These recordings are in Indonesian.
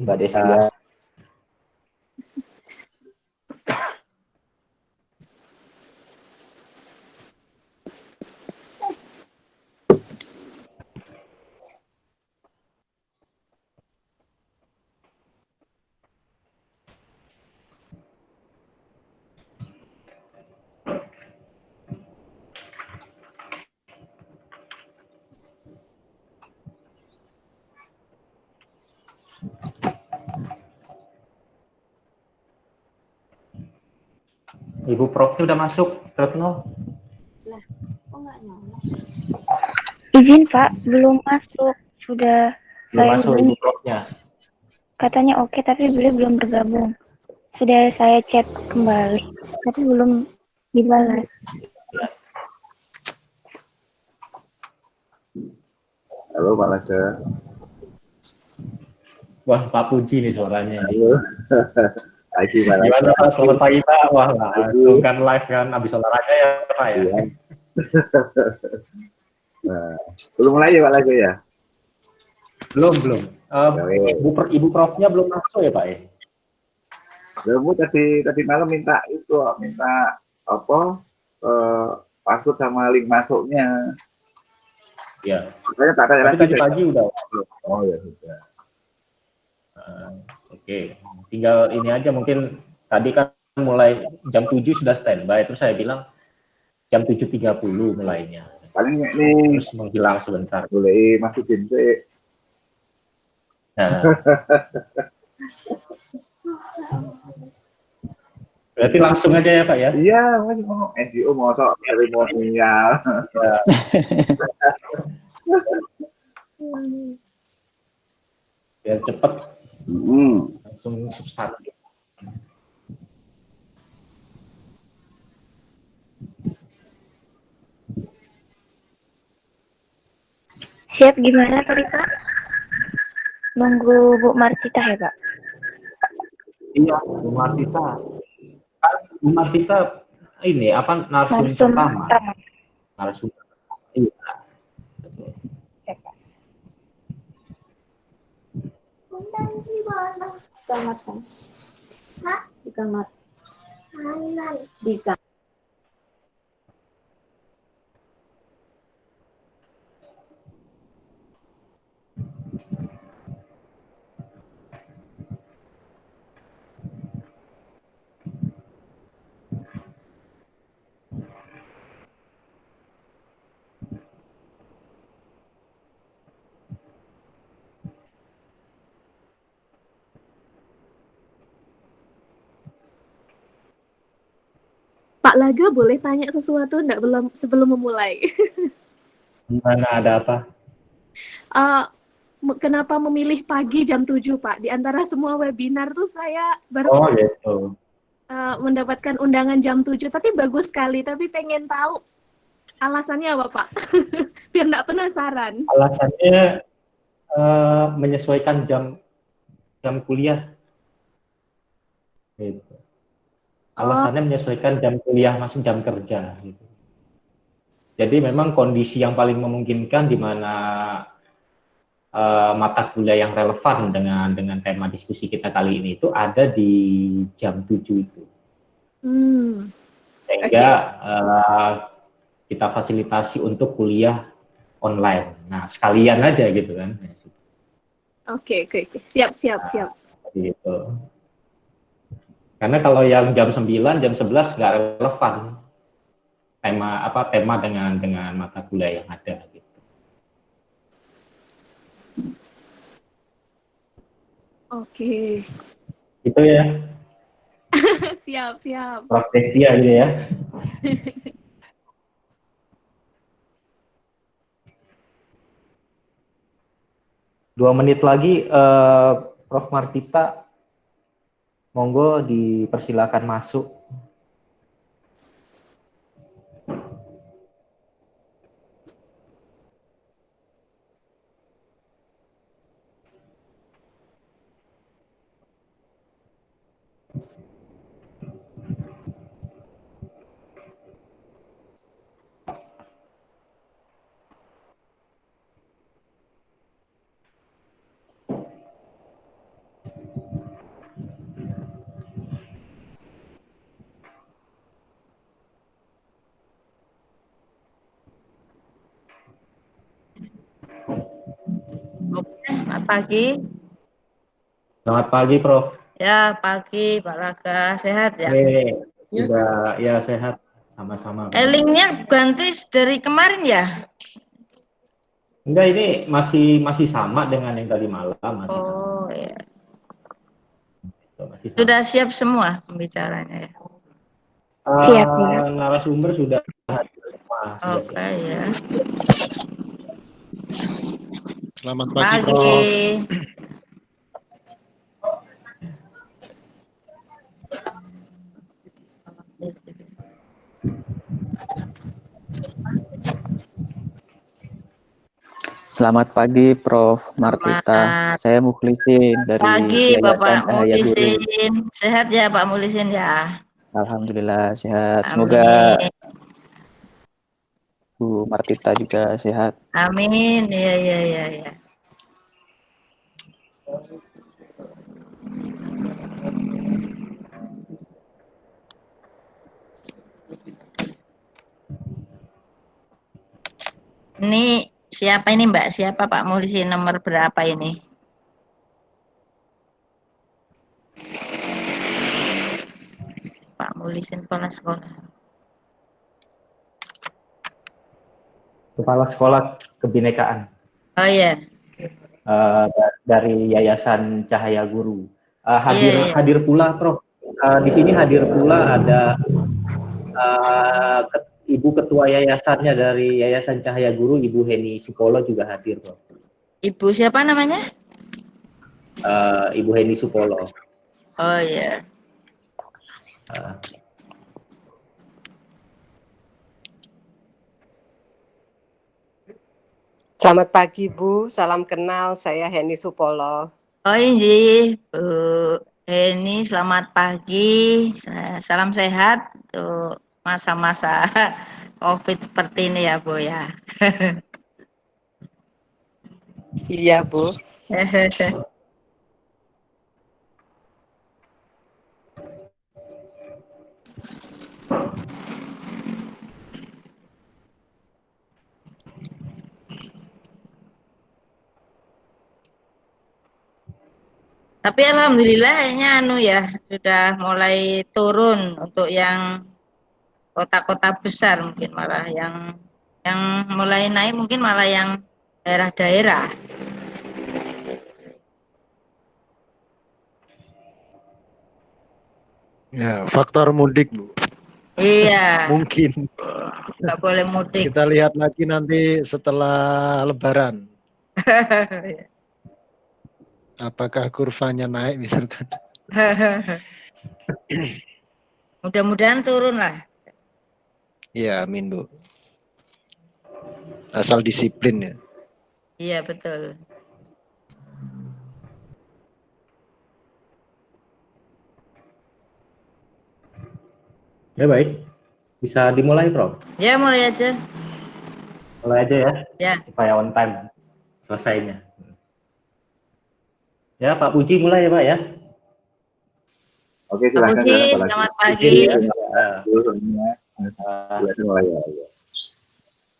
Mbak Desa. Ya. Ibu Profnya udah masuk, Retno? Lah, kok nggak nyala? Izin Pak, belum masuk. Sudah Belum saya masuk hubungi. Ibu Profnya. Katanya oke, tapi beliau belum bergabung. Sudah saya chat kembali, tapi belum dibalas. Halo Pak Laga. Wah, Pak Puji nih suaranya. Halo. Pagi Pak Laga. Gimana Pak? Selamat pagi Pak. Wah, langsung kan live kan, abis olahraga ya Pak ya? Iya. Nah, belum mulai ya Pak Laga ya? Belum. Ibu Profnya belum masuk ya Pak ya? Kamu tadi malam minta apa? Password sama link masuknya. Ya. Makanya tak ada Tapi tadi pagi udah. Oh ya sudah. Oke. Tinggal ini aja, mungkin tadi kan mulai jam 7 sudah standby, terus saya bilang jam 7.30 mulainya. Paling ini terus menghilang sebentar. Boleh masukin sih. Nah. Berarti langsung aja ya Pak ya? Iya, mau NGO mau sok seremonial. Ya. Biar cepet. Langsung substantif. Siap gimana tadi Pak? Nunggu Bu Martita ya Pak? Iya, Bu Martita. Bu Martita ini apa narsum pertama? Narsum. Iya. Di mana? Kamar kan? Hah? Di kamar. Di kamar. Pak Laga boleh tanya sesuatu enggak sebelum memulai? Gimana, ada apa? Kenapa memilih pagi jam 7 Pak? Di antara semua webinar tuh saya baru gitu. Mendapatkan undangan jam 7, tapi bagus sekali. Tapi pengen tahu alasannya apa Pak? Biar enggak penasaran. Alasannya menyesuaikan jam kuliah. Gitu. Alasannya menyesuaikan jam kuliah masuk jam kerja. Gitu. Jadi memang kondisi yang paling memungkinkan di mana mata kuliah yang relevan dengan tema diskusi kita kali ini itu ada di jam 7 itu. Sehingga kita fasilitasi untuk kuliah online. Nah, sekalian aja gitu kan. Oke. Siap. Gitu. Karena kalau yang jam 9, jam 11 nggak relevan tema dengan mata kuliah yang ada gitu. Oke. Itu ya. Siap. Praktis dia gitu ya. Dua menit lagi, Prof. Martita, monggo dipersilakan masuk. pagi. Selamat pagi, Prof. Ya, pagi Pak Raka. Sehat ya? Sudah ya sehat sama-sama. Linknya ganti dari kemarin ya? Enggak, ini masih sama dengan yang tadi malam, masih sama. Oh ya. Masih sama. Sudah siap semua pembicaranya ya? Siap, ya. Narasumber sudah hadir semua. Oke ya. Selamat pagi, Prof. Selamat pagi, Prof. Martita. Saya Mukhlisin dari Pagi, Bapak Cahaya Guru. Mukhlisin. Sehat ya, Pak Mukhlisin ya? Alhamdulillah sehat. Amin. Semoga Bu Martita juga sehat. Amin. Iya. Ini siapa ini Mbak? Siapa Pak Mukhlisin? Nomor berapa ini? Pak Mukhlisin kepala sekolah. Kepala Sekolah Kebinekaan. Oh iya. Dari Yayasan Cahaya Guru. Iya. Hadir pula, Prof. Di sini hadir pula ada Ibu Ketua Yayasannya dari Yayasan Cahaya Guru, Ibu Heni Supolo juga hadir, Prof. Ibu siapa namanya? Ibu Heni Supolo. Oh iya. Selamat pagi Bu, salam kenal, saya Heni Supolo. Oh iya, Bu Heni, selamat pagi, salam sehat untuk masa-masa COVID seperti ini ya Bu ya. Iya Bu. Tapi alhamdulillah kayaknya sudah mulai turun untuk yang kota-kota besar, mungkin malah yang mulai naik mungkin malah yang daerah-daerah. Ya, faktor mudik, Bu. Iya. Mungkin. Nggak boleh mudik. Kita lihat lagi nanti setelah Lebaran. Apakah kurvanya naik misalkan? Mudah-mudahan turun lah. Iya, amin Bu. Asal disiplin ya. Iya betul. Ya baik, bisa dimulai, Prof. Ya mulai aja. Mulai aja ya. Ya. Supaya on time selesainya. Ya, Pak Puji mulai ya, Pak ya. Oke, Pak silakan. Puji, selamat pagi.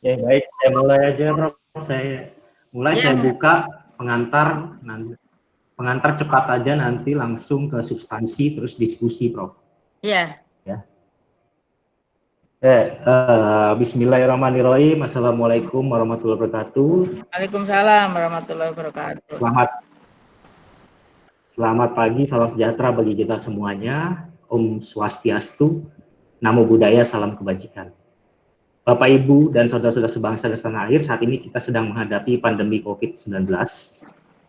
Ya, baik, saya mulai aja, Prof. Saya buka pengantar cepat aja, nanti langsung ke substansi terus diskusi, Prof. Iya. Ya. Bismillahirrahmanirrahim. Assalamualaikum warahmatullahi wabarakatuh. Waalaikumsalam warahmatullahi wabarakatuh. Selamat pagi, salam sejahtera bagi kita semuanya. Om Swastiastu, Namo Buddhaya, salam kebajikan. Bapak, Ibu, dan saudara-saudara sebangsa dan setanah air, saat ini kita sedang menghadapi pandemi COVID-19.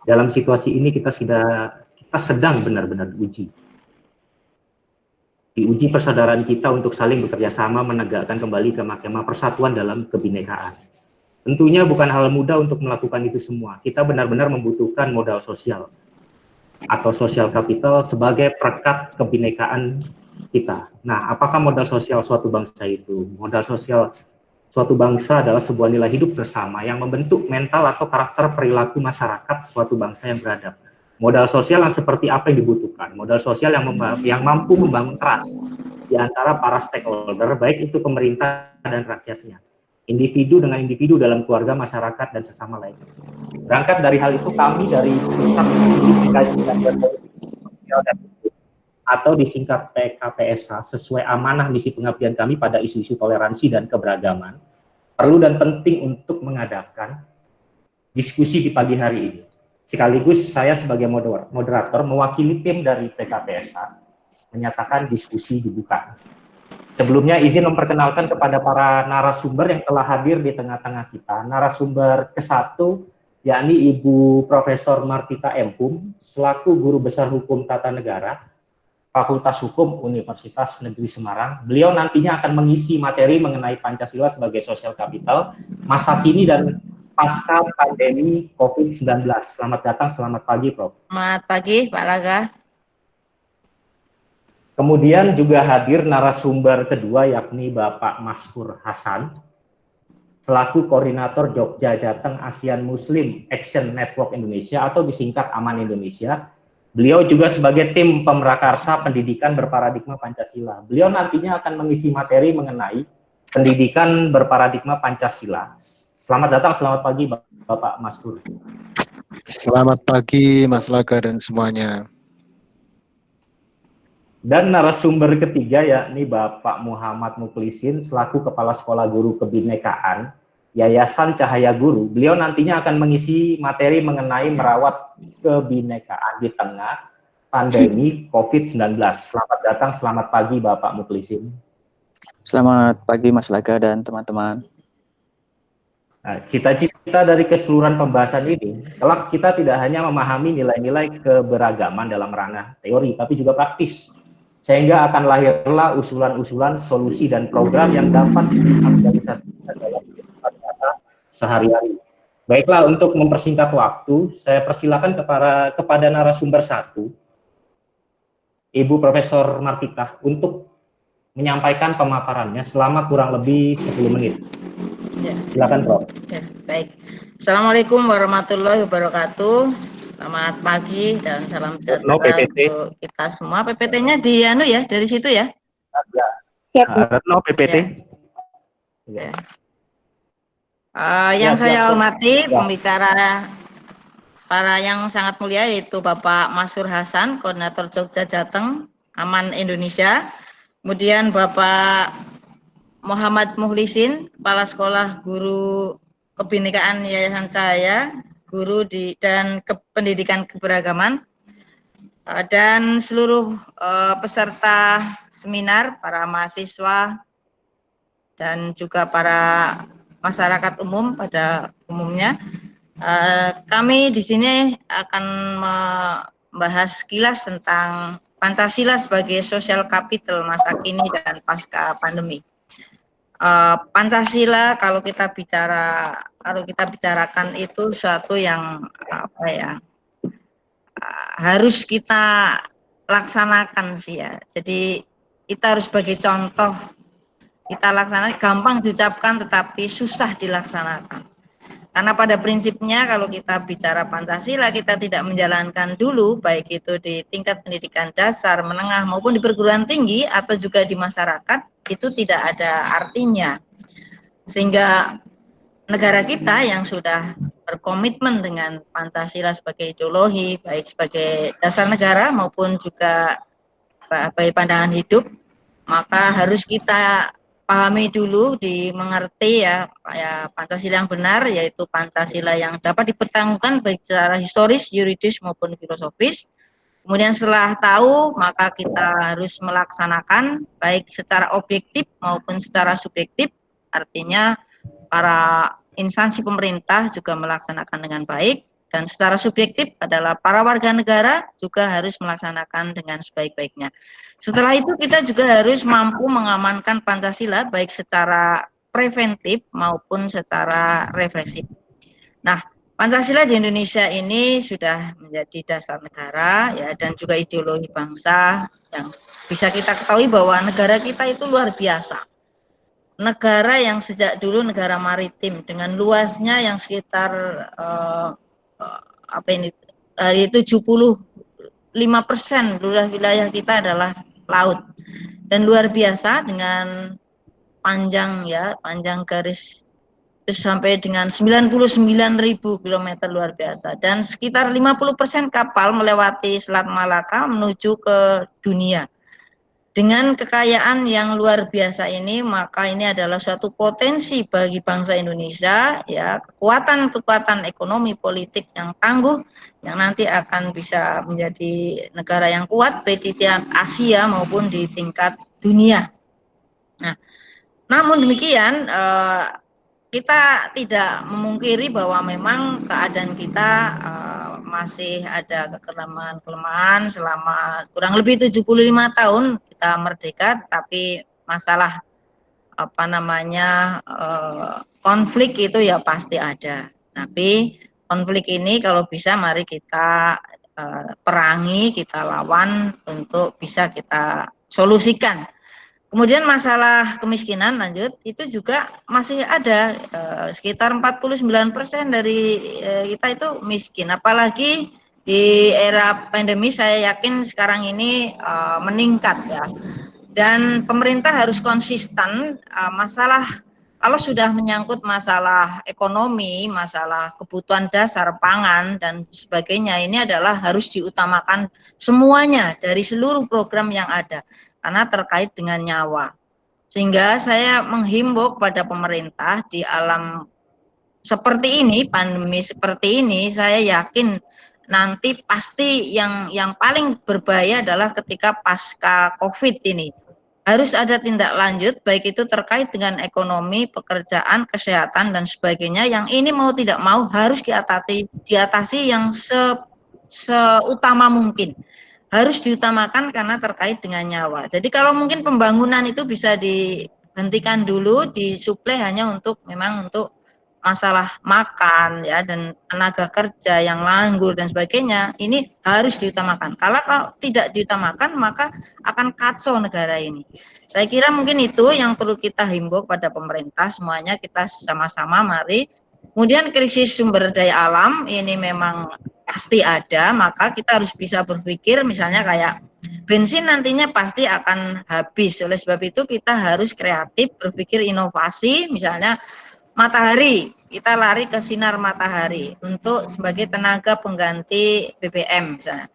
Dalam situasi ini kita sedang benar-benar diuji. Diuji persaudaraan kita untuk saling bekerja sama menegakkan kembali kemah persatuan dalam kebinekaan. Tentunya bukan hal mudah untuk melakukan itu semua. Kita benar-benar membutuhkan modal sosial atau social capital sebagai perekat kebinekaan kita. Nah, apakah modal sosial suatu bangsa itu? Modal sosial suatu bangsa adalah sebuah nilai hidup bersama yang membentuk mental atau karakter perilaku masyarakat suatu bangsa yang beradab. Modal sosial yang seperti apa yang dibutuhkan? Modal sosial yang mampu membangun trust di antara para stakeholder, baik itu pemerintah dan rakyatnya. individu dengan individu dalam keluarga, masyarakat, dan sesama lainnya. Berangkat dari hal itu, kami dari Pusat Studi Kajian dan Politik Sosial dan Hukum, atau disingkat PKPSH, sesuai amanah misi pengabdian kami pada isu-isu toleransi dan keberagaman, perlu dan penting untuk mengadakan diskusi di pagi hari ini. Sekaligus saya sebagai moderator mewakili tim dari PKPSH menyatakan diskusi dibuka. Sebelumnya izin memperkenalkan kepada para narasumber yang telah hadir di tengah-tengah kita. Narasumber ke-1 yakni Ibu Profesor Martita M.Hum selaku Guru Besar Hukum Tata Negara Fakultas Hukum Universitas Negeri Semarang. Beliau nantinya akan mengisi materi mengenai Pancasila sebagai social capital, masa kini dan pasca pandemi COVID-19. Selamat datang, selamat pagi, Prof. Selamat pagi, Pak Laga. Kemudian juga hadir narasumber kedua yakni Bapak Maskur Hasan selaku Koordinator Jogja Jateng ASEAN Muslim Action Network Indonesia atau disingkat AMAN Indonesia. Beliau juga sebagai tim pemrakarsa pendidikan berparadigma Pancasila. Beliau nantinya akan mengisi materi mengenai pendidikan berparadigma Pancasila. Selamat datang, selamat pagi Bapak Maskur. Selamat pagi Mas Laga dan semuanya. Dan narasumber ketiga yakni Bapak Muhammad Muklisin selaku Kepala Sekolah Guru Kebinekaan Yayasan Cahaya Guru. Beliau nantinya akan mengisi materi mengenai merawat kebinekaan di tengah pandemi COVID-19. Selamat datang, selamat pagi Bapak Muklisin. Selamat pagi Mas Laga dan teman-teman. Nah, cita-cita dari keseluruhan pembahasan ini, kelak kita tidak hanya memahami nilai-nilai keberagaman dalam ranah teori, tapi juga praktis. Sehingga akan lahirlah usulan-usulan, solusi, dan program yang dapat diaktualisasikan dalam kehidupan nyata sehari-hari. Baiklah, untuk mempersingkat waktu, saya persilakan kepada narasumber 1, Ibu Profesor Martita, untuk menyampaikan pemaparannya selama kurang lebih 10 menit. Ya. Silakan, Prof. Ya, baik. Assalamualaikum warahmatullahi wabarakatuh. Selamat pagi dan salam sejahtera untuk kita semua. PPT-nya di dari situ ya. Retno PPT. Ya. Yang saya hormati pembicara para yang sangat mulia yaitu Bapak Maskur Hasan, Koordinator Jogja Jateng AMAN Indonesia. Kemudian Bapak Muhammad Mukhlisin, Kepala Sekolah Guru Kebinekaan Yayasan Cahaya Guru dan Pendidikan Keberagaman, dan seluruh peserta seminar, para mahasiswa dan juga para masyarakat umum pada umumnya. Kami di sini akan membahas sekilas tentang Pancasila sebagai social capital masa kini dan pasca pandemi. Pancasila kalau kita bicarakan itu suatu yang harus kita laksanakan sih ya. Jadi kita harus sebagai contoh, kita laksanakan, gampang diucapkan tetapi susah dilaksanakan. Karena pada prinsipnya kalau kita bicara Pancasila, kita tidak menjalankan dulu, baik itu di tingkat pendidikan dasar, menengah, maupun di perguruan tinggi, atau juga di masyarakat, itu tidak ada artinya. Sehingga negara kita yang sudah berkomitmen dengan Pancasila sebagai ideologi, baik sebagai dasar negara maupun juga sebagai pandangan hidup, maka harus kita pahami dulu, dimengerti ya Pancasila yang benar, yaitu Pancasila yang dapat dipertanggungjawabkan baik secara historis, yuridis maupun filosofis. Kemudian setelah tahu, maka kita harus melaksanakan baik secara objektif maupun secara subjektif, artinya para instansi pemerintah juga melaksanakan dengan baik, dan secara subjektif adalah para warga negara juga harus melaksanakan dengan sebaik-baiknya. Setelah itu kita juga harus mampu mengamankan Pancasila baik secara preventif maupun secara refleksif. Nah, Pancasila di Indonesia ini sudah menjadi dasar negara ya, dan juga ideologi bangsa yang bisa kita ketahui bahwa negara kita itu luar biasa. Negara yang sejak dulu negara maritim dengan luasnya yang sekitar 75% wilayah kita adalah laut, dan luar biasa dengan panjang garis itu sampai dengan 99.000 kilometer, luar biasa. Dan sekitar 50% kapal melewati Selat Malaka menuju ke dunia. Dengan kekayaan yang luar biasa ini, maka ini adalah suatu potensi bagi bangsa Indonesia, ya, kekuatan-kekuatan ekonomi politik yang tangguh, yang nanti akan bisa menjadi negara yang kuat baik di tingkat Asia maupun di tingkat dunia. Nah, namun demikian, kita tidak memungkiri bahwa memang keadaan kita masih ada kelemahan-kelemahan selama kurang lebih 75 tahun kita merdeka, tetapi masalah konflik itu ya pasti ada. Tapi konflik ini kalau bisa mari kita perangi, kita lawan untuk bisa kita solusikan. Kemudian masalah kemiskinan, lanjut, itu juga masih ada, sekitar 49% dari kita itu miskin. Apalagi di era pandemi, saya yakin sekarang ini meningkat, ya. Dan pemerintah harus konsisten, masalah kalau sudah menyangkut masalah ekonomi, masalah kebutuhan dasar pangan dan sebagainya, ini adalah harus diutamakan semuanya dari seluruh program yang ada, karena terkait dengan nyawa. Sehingga saya menghimbau kepada pemerintah di alam seperti ini, pandemi seperti ini, saya yakin nanti pasti yang paling berbahaya adalah ketika pasca COVID ini. Harus ada tindak lanjut, baik itu terkait dengan ekonomi, pekerjaan, kesehatan, dan sebagainya, yang ini mau tidak mau harus diatasi yang seutama mungkin. Harus diutamakan karena terkait dengan nyawa. Jadi kalau mungkin pembangunan itu bisa dihentikan dulu, disuplai hanya untuk memang untuk masalah makan, ya, dan tenaga kerja yang nganggur dan sebagainya, ini harus diutamakan. Kalau tidak diutamakan, maka akan kacau negara ini. Saya kira mungkin itu yang perlu kita himbau pada pemerintah, semuanya kita sama-sama mari. Kemudian krisis sumber daya alam ini memang pasti ada, maka kita harus bisa berpikir, misalnya kayak bensin nantinya pasti akan habis. Oleh sebab itu kita harus kreatif, berpikir inovasi, misalnya matahari, kita lari ke sinar matahari untuk sebagai tenaga pengganti BBM misalnya.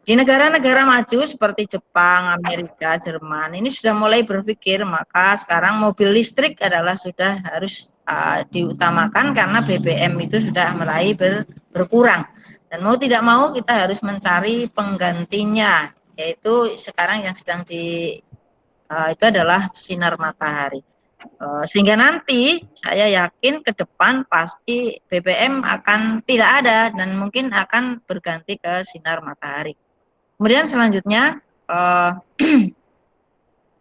Di negara-negara maju seperti Jepang, Amerika, Jerman, ini sudah mulai berpikir, maka sekarang mobil listrik adalah sudah harus diutamakan karena BBM itu sudah mulai berkurang. Dan mau tidak mau kita harus mencari penggantinya, yaitu sekarang yang sedang itu adalah sinar matahari. Sehingga nanti saya yakin ke depan pasti BBM akan tidak ada dan mungkin akan berganti ke sinar matahari. Kemudian selanjutnya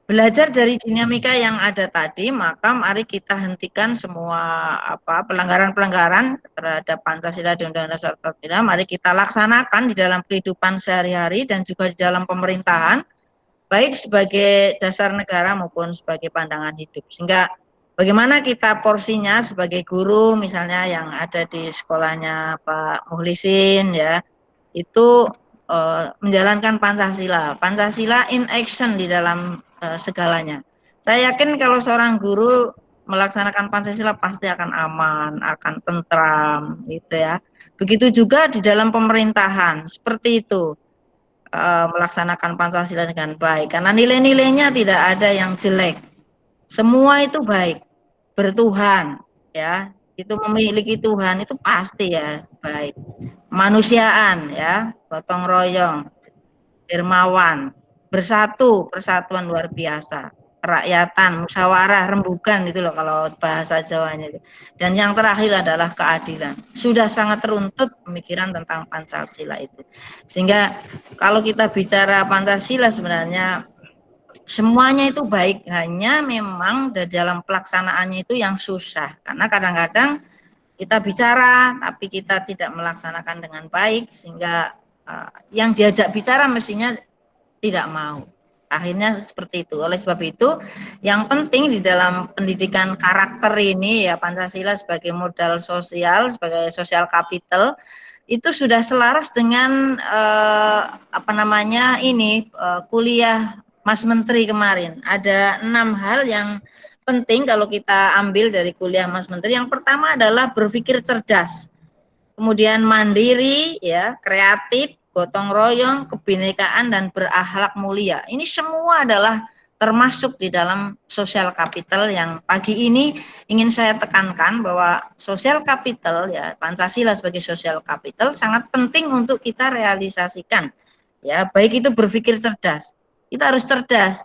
belajar dari dinamika yang ada tadi, maka mari kita hentikan semua pelanggaran-pelanggaran terhadap Pancasila dan Undang-Undang Dasar 45. Mari kita laksanakan di dalam kehidupan sehari-hari dan juga di dalam pemerintahan, baik sebagai dasar negara maupun sebagai pandangan hidup. Sehingga bagaimana kita porsinya sebagai guru misalnya yang ada di sekolahnya Pak Muhlisin, ya, itu menjalankan Pancasila. Pancasila in action di dalam segalanya. Saya yakin kalau seorang guru melaksanakan Pancasila pasti akan aman, akan tentram, gitu ya. Begitu juga di dalam pemerintahan, seperti itu. Melaksanakan Pancasila dengan baik, karena nilai-nilainya tidak ada yang jelek, semua itu baik, bertuhan, ya, itu memiliki Tuhan itu pasti ya baik, kemanusiaan, ya, gotong royong, dermawan, bersatu, persatuan luar biasa, kerakyatan, musyawarah, rembugan, itu loh kalau bahasa Jawanya itu. Dan yang terakhir adalah keadilan. Sudah sangat teruntut pemikiran tentang Pancasila itu. Sehingga kalau kita bicara Pancasila sebenarnya semuanya itu baik, hanya memang dalam pelaksanaannya itu yang susah. Karena kadang-kadang kita bicara tapi kita tidak melaksanakan dengan baik, sehingga yang diajak bicara mestinya tidak mau. Akhirnya seperti itu. Oleh sebab itu, yang penting di dalam pendidikan karakter ini, ya, Pancasila sebagai modal sosial, sebagai social capital, itu sudah selaras dengan kuliah Mas Menteri kemarin. Ada 6 hal yang penting kalau kita ambil dari kuliah Mas Menteri. Yang pertama adalah berpikir cerdas, kemudian mandiri, ya, kreatif, gotong royong, kebinekaan, dan berakhlak mulia. Ini semua adalah termasuk di dalam social capital yang pagi ini ingin saya tekankan, bahwa social capital, ya, Pancasila sebagai social capital sangat penting untuk kita realisasikan. Ya, baik itu berpikir cerdas. Kita harus cerdas.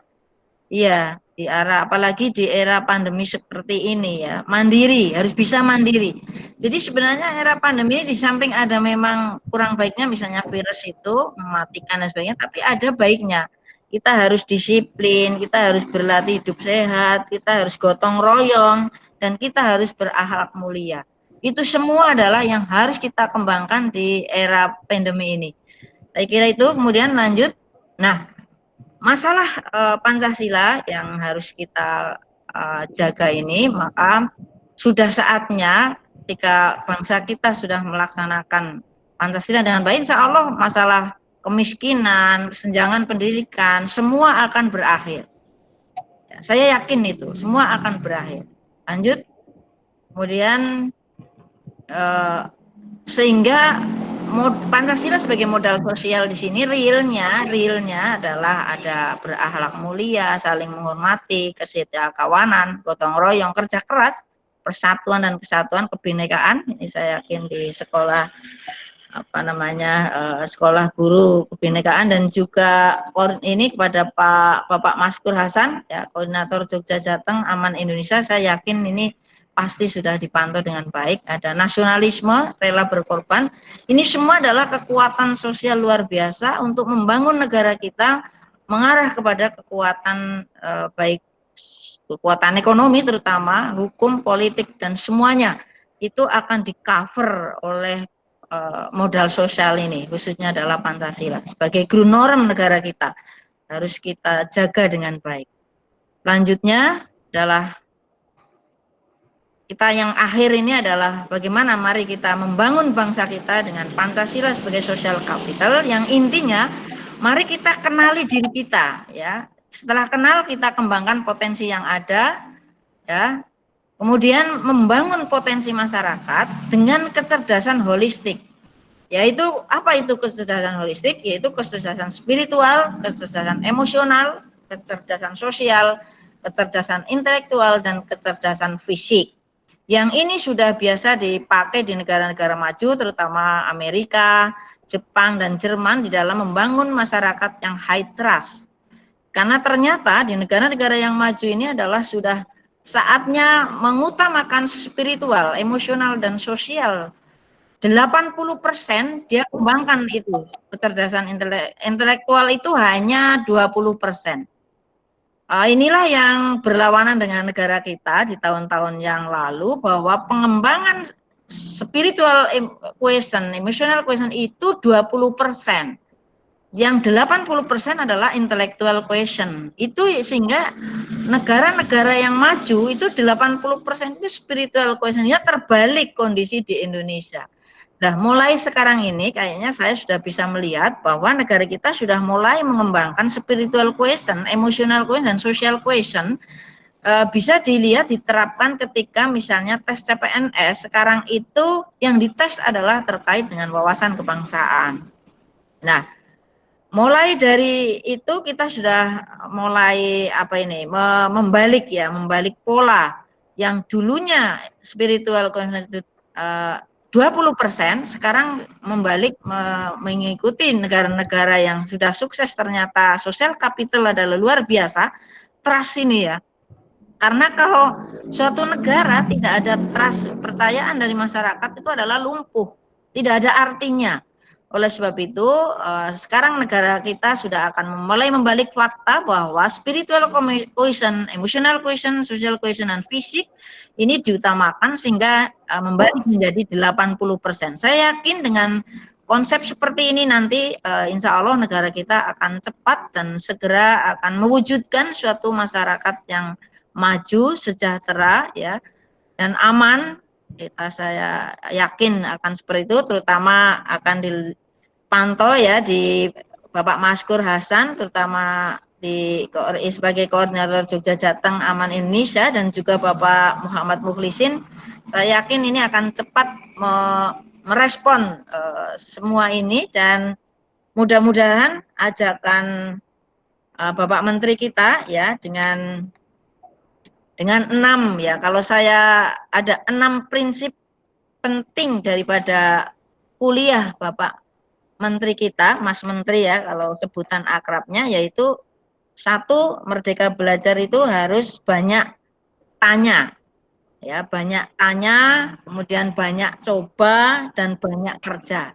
Iya, di apalagi di era pandemi seperti ini, ya, mandiri, harus bisa mandiri. Jadi sebenarnya era pandemi ini di samping ada memang kurang baiknya, misalnya virus itu mematikan dan sebagainya, tapi ada baiknya. Kita harus disiplin, kita harus berlatih hidup sehat, kita harus gotong royong, dan kita harus berakhlak mulia. Itu semua adalah yang harus kita kembangkan di era pandemi ini. Saya kira itu. Kemudian lanjut. Nah, masalah Pancasila yang harus kita jaga ini, maka sudah saatnya ketika bangsa kita sudah melaksanakan Pancasila dengan baik, insya Allah masalah kemiskinan, kesenjangan pendidikan, semua akan berakhir. Ya, saya yakin itu, semua akan berakhir. Lanjut. Kemudian sehingga Pancasila sebagai modal sosial di sini realnya adalah ada berakhlak mulia, saling menghormati, kesetiakawanan, gotong royong, kerja keras, persatuan dan kesatuan, kebinekaan. Ini saya yakin di sekolah sekolah guru kebinekaan, dan juga ini kepada Bapak Maskur Hasan, ya, koordinator Jogja Jateng Aman Indonesia. Saya yakin ini pasti sudah dipantau dengan baik. Ada nasionalisme, rela berkorban. Ini semua adalah kekuatan sosial luar biasa untuk membangun negara kita mengarah kepada kekuatan baik kekuatan ekonomi, terutama hukum, politik, dan semuanya itu akan di-cover oleh modal sosial ini, khususnya adalah Pancasila sebagai guru norm negara kita, harus kita jaga dengan baik. Lanjutnya adalah kita yang akhir ini adalah bagaimana mari kita membangun bangsa kita dengan Pancasila sebagai social capital, yang intinya mari kita kenali diri kita, ya. Setelah kenal, kita kembangkan potensi yang ada, ya. Kemudian membangun potensi masyarakat dengan kecerdasan holistik. Yaitu apa itu kecerdasan holistik? Yaitu kecerdasan spiritual, kecerdasan emosional, kecerdasan sosial, kecerdasan intelektual, dan kecerdasan fisik. Yang ini sudah biasa dipakai di negara-negara maju, terutama Amerika, Jepang, dan Jerman di dalam membangun masyarakat yang high trust. Karena ternyata di negara-negara yang maju ini adalah sudah saatnya mengutamakan spiritual, emosional, dan sosial. 80% dia kembangkan itu. Kecerdasan intelektual itu hanya 20%. Inilah yang berlawanan dengan negara kita di tahun-tahun yang lalu, bahwa pengembangan spiritual quotient, emotional quotient itu 20%. Yang 80% adalah intellectual quotient. Itu sehingga negara-negara yang maju itu 80% itu spiritual quotient-nya terbalik kondisi di Indonesia. Nah, mulai sekarang ini kayaknya saya sudah bisa melihat bahwa negara kita sudah mulai mengembangkan spiritual quotient, emotional quotient, dan social quotient. Bisa dilihat diterapkan ketika misalnya tes CPNS sekarang itu yang dites adalah terkait dengan wawasan kebangsaan. Nah, mulai dari itu kita sudah mulai membalik pola yang dulunya spiritual quotient itu 20%, sekarang membalik mengikuti negara-negara yang sudah sukses. Ternyata social capital adalah luar biasa, trust ini, ya. Karena kalau suatu negara tidak ada trust, kepercayaan dari masyarakat, itu adalah lumpuh, tidak ada artinya. Oleh sebab itu, sekarang negara kita sudah akan mulai membalik fakta bahwa spiritual quotient, emotional quotient, social quotient, dan fisik ini diutamakan sehingga membalik menjadi 80%. Saya yakin dengan konsep seperti ini nanti insya Allah negara kita akan cepat dan segera akan mewujudkan suatu masyarakat yang maju, sejahtera, ya, dan aman. Saya yakin akan seperti itu, terutama akan dipantau, ya, di Bapak Maskur Hasan, terutama sebagai koordinator Jogja Jateng Aman Indonesia dan juga Bapak Muhammad Mukhlisin, saya yakin ini akan cepat merespon semua ini dan mudah-mudahan ajakan Bapak Menteri kita ya dengan 6 ya, kalau saya ada 6 prinsip penting daripada kuliah Bapak Menteri kita, Mas Menteri ya kalau sebutan akrabnya, yaitu 1, Merdeka Belajar itu harus banyak tanya ya, banyak tanya, kemudian banyak coba dan banyak kerja.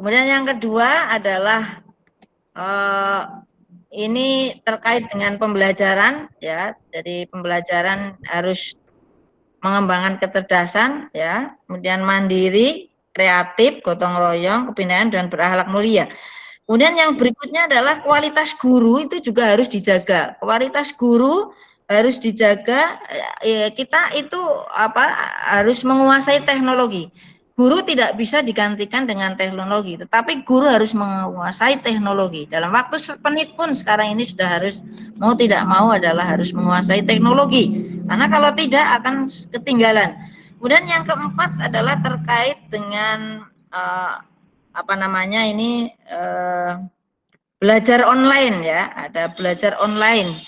Kemudian yang kedua adalah ini terkait dengan pembelajaran ya, jadi pembelajaran harus mengembangkan kecerdasan ya, kemudian mandiri, kreatif, gotong royong, kebinaikan dan berakhlak mulia. Kemudian yang berikutnya adalah kualitas guru itu juga harus dijaga. Kualitas guru harus dijaga. Kita itu harus menguasai teknologi. Guru tidak bisa digantikan dengan teknologi, tetapi guru harus menguasai teknologi. Dalam waktu semenit pun sekarang ini sudah harus, mau tidak mau adalah harus menguasai teknologi. Karena kalau tidak akan ketinggalan. Kemudian yang keempat adalah terkait dengan belajar online ya, ada belajar online.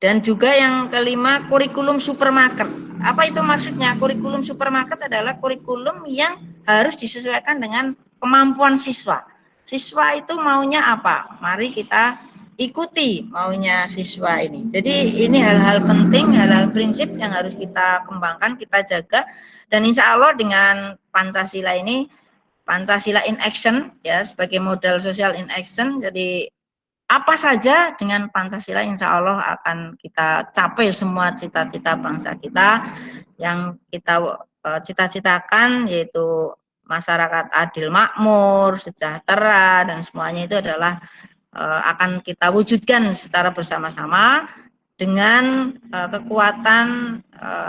Dan juga yang kelima, kurikulum supermarket. Apa itu maksudnya? Kurikulum supermarket adalah kurikulum yang harus disesuaikan dengan kemampuan siswa. Siswa itu maunya apa? Mari kita ikuti maunya siswa ini. Jadi ini hal-hal penting, hal-hal prinsip yang harus kita kembangkan, kita jaga. Dan insya Allah dengan Pancasila ini, Pancasila in action ya, sebagai modal sosial in action, jadi apa saja dengan Pancasila insya Allah akan kita capai semua cita-cita bangsa kita yang kita cita-citakan, yaitu masyarakat adil makmur, sejahtera, dan semuanya itu adalah akan kita wujudkan secara bersama-sama dengan kekuatan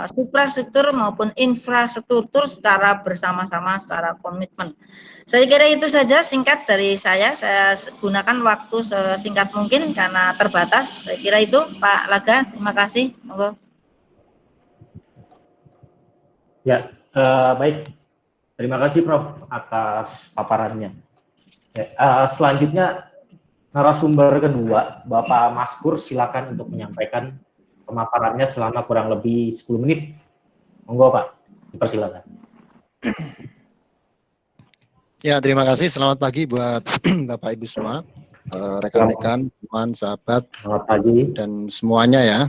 suprastruktur maupun infrastruktur secara bersama-sama, secara komitmen. Saya kira itu saja singkat dari saya gunakan waktu sesingkat mungkin karena terbatas. Saya kira itu Pak Laga, terima kasih. Monggo. Ya, baik. Terima kasih Prof atas paparannya. Ya, selanjutnya narasumber kedua, Bapak Maskur, silakan untuk menyampaikan pemaparannya selama kurang lebih 10 menit. Monggo Pak, dipersilakan. Ya, terima kasih. Selamat pagi buat Bapak Ibu semua, rekan-rekan, teman, sahabat, selamat pagi, dan semuanya ya.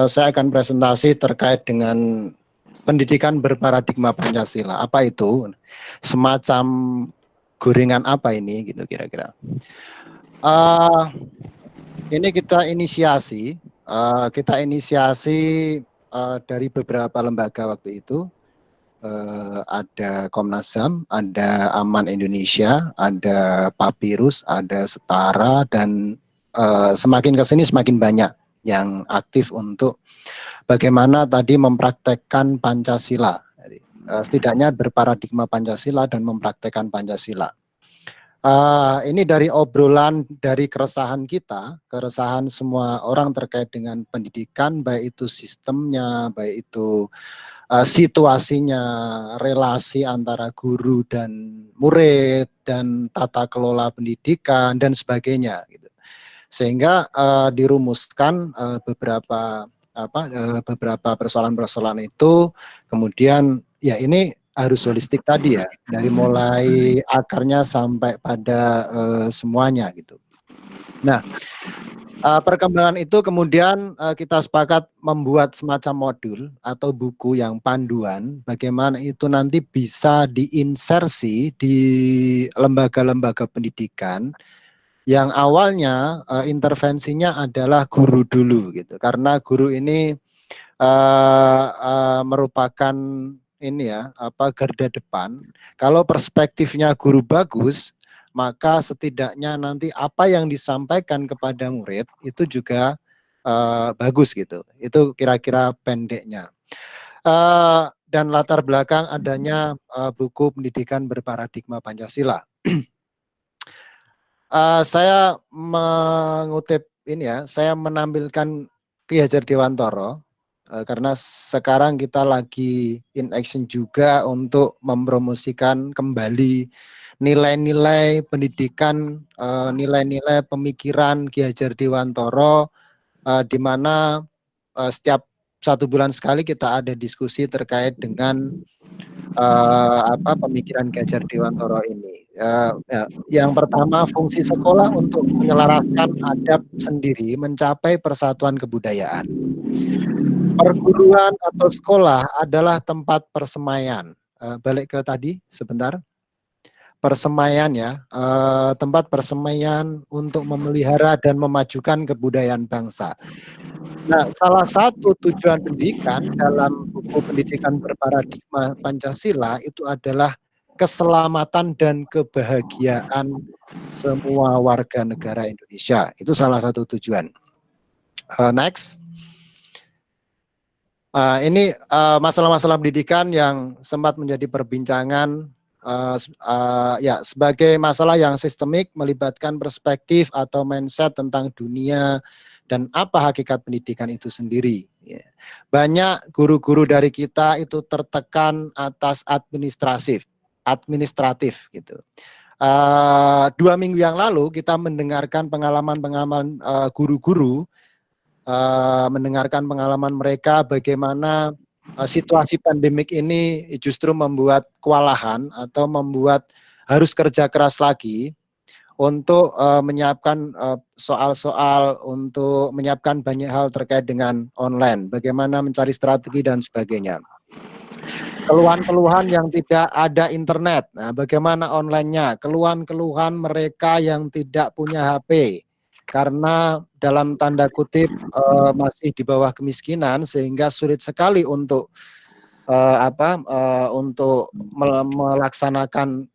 Saya akan presentasi terkait dengan pendidikan berparadigma Pancasila. Apa itu? Semacam gorengan apa ini, gitu kira-kira. Ini kita inisiasi dari beberapa lembaga waktu itu. Ada Komnas HAM, ada Aman Indonesia, ada Papirus, ada Setara, dan semakin ke sini semakin banyak yang aktif untuk bagaimana tadi mempraktekkan Pancasila. Jadi, setidaknya berparadigma Pancasila dan mempraktekkan Pancasila. Ini dari obrolan, dari keresahan kita, keresahan semua orang terkait dengan pendidikan, baik itu sistemnya, baik itu situasinya, relasi antara guru dan murid, dan tata kelola pendidikan, dan sebagainya. Gitu. Sehingga dirumuskan beberapa persoalan-persoalan itu, kemudian ya ini harus holistik tadi ya, dari mulai akarnya sampai pada semuanya gitu. Nah, perkembangan itu kemudian kita sepakat membuat semacam modul atau buku yang panduan bagaimana itu nanti bisa diinsersi di lembaga-lembaga pendidikan yang awalnya intervensinya adalah guru dulu gitu, karena guru ini merupakan ini ya garda depan. Kalau perspektifnya guru bagus, maka setidaknya nanti apa yang disampaikan kepada murid itu juga bagus gitu. Itu kira-kira pendeknya. Dan latar belakang adanya buku pendidikan berparadigma Pancasila. saya mengutip ini ya, saya menampilkan Ki Hajar Dewantara karena sekarang kita lagi in action juga untuk mempromosikan kembali nilai-nilai pendidikan, nilai-nilai pemikiran Ki Hajar Dewantara, di mana setiap 1 bulan sekali kita ada diskusi terkait dengan pemikiran Ki Hajar Dewantara ini. Yang pertama, fungsi sekolah untuk menyelaraskan adab sendiri mencapai persatuan kebudayaan. Perguruan atau sekolah adalah tempat persemaian. Balik ke tadi sebentar. Persemaian ya, tempat persemaian untuk memelihara dan memajukan kebudayaan bangsa. Nah, salah satu tujuan pendidikan dalam buku pendidikan berparadigma Pancasila itu adalah keselamatan dan kebahagiaan semua warga negara Indonesia. Itu salah satu tujuan. Next. Ini masalah-masalah pendidikan yang sempat menjadi perbincangan ya, sebagai masalah yang sistemik melibatkan perspektif atau mindset tentang dunia dan apa hakikat pendidikan itu sendiri. Ya. Banyak guru-guru dari kita itu tertekan atas administratif gitu. 2 minggu yang lalu kita mendengarkan pengalaman guru-guru, mendengarkan pengalaman mereka bagaimana situasi pandemik ini justru membuat kewalahan atau membuat harus kerja keras lagi untuk menyiapkan soal-soal, untuk menyiapkan banyak hal terkait dengan online, bagaimana mencari strategi dan sebagainya. Keluhan-keluhan yang tidak ada internet, nah bagaimana online-nya, keluhan-keluhan mereka yang tidak punya HP, karena dalam tanda kutip masih di bawah kemiskinan sehingga sulit sekali untuk untuk melaksanakan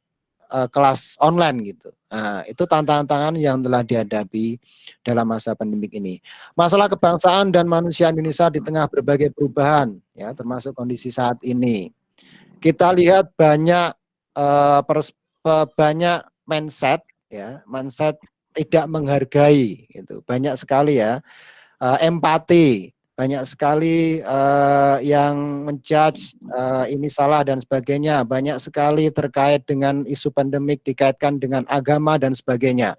kelas online gitu. Nah, itu tantangan-tantangan yang telah dihadapi dalam masa pandemik ini. Masalah kebangsaan dan manusia Indonesia di tengah berbagai perubahan, ya, termasuk kondisi saat ini. Kita lihat banyak banyak mindset, ya, mindset tidak menghargai, gitu. Banyak sekali ya, empati. Banyak sekali yang menjudge ini salah dan sebagainya. Banyak sekali terkait dengan isu pandemik dikaitkan dengan agama dan sebagainya.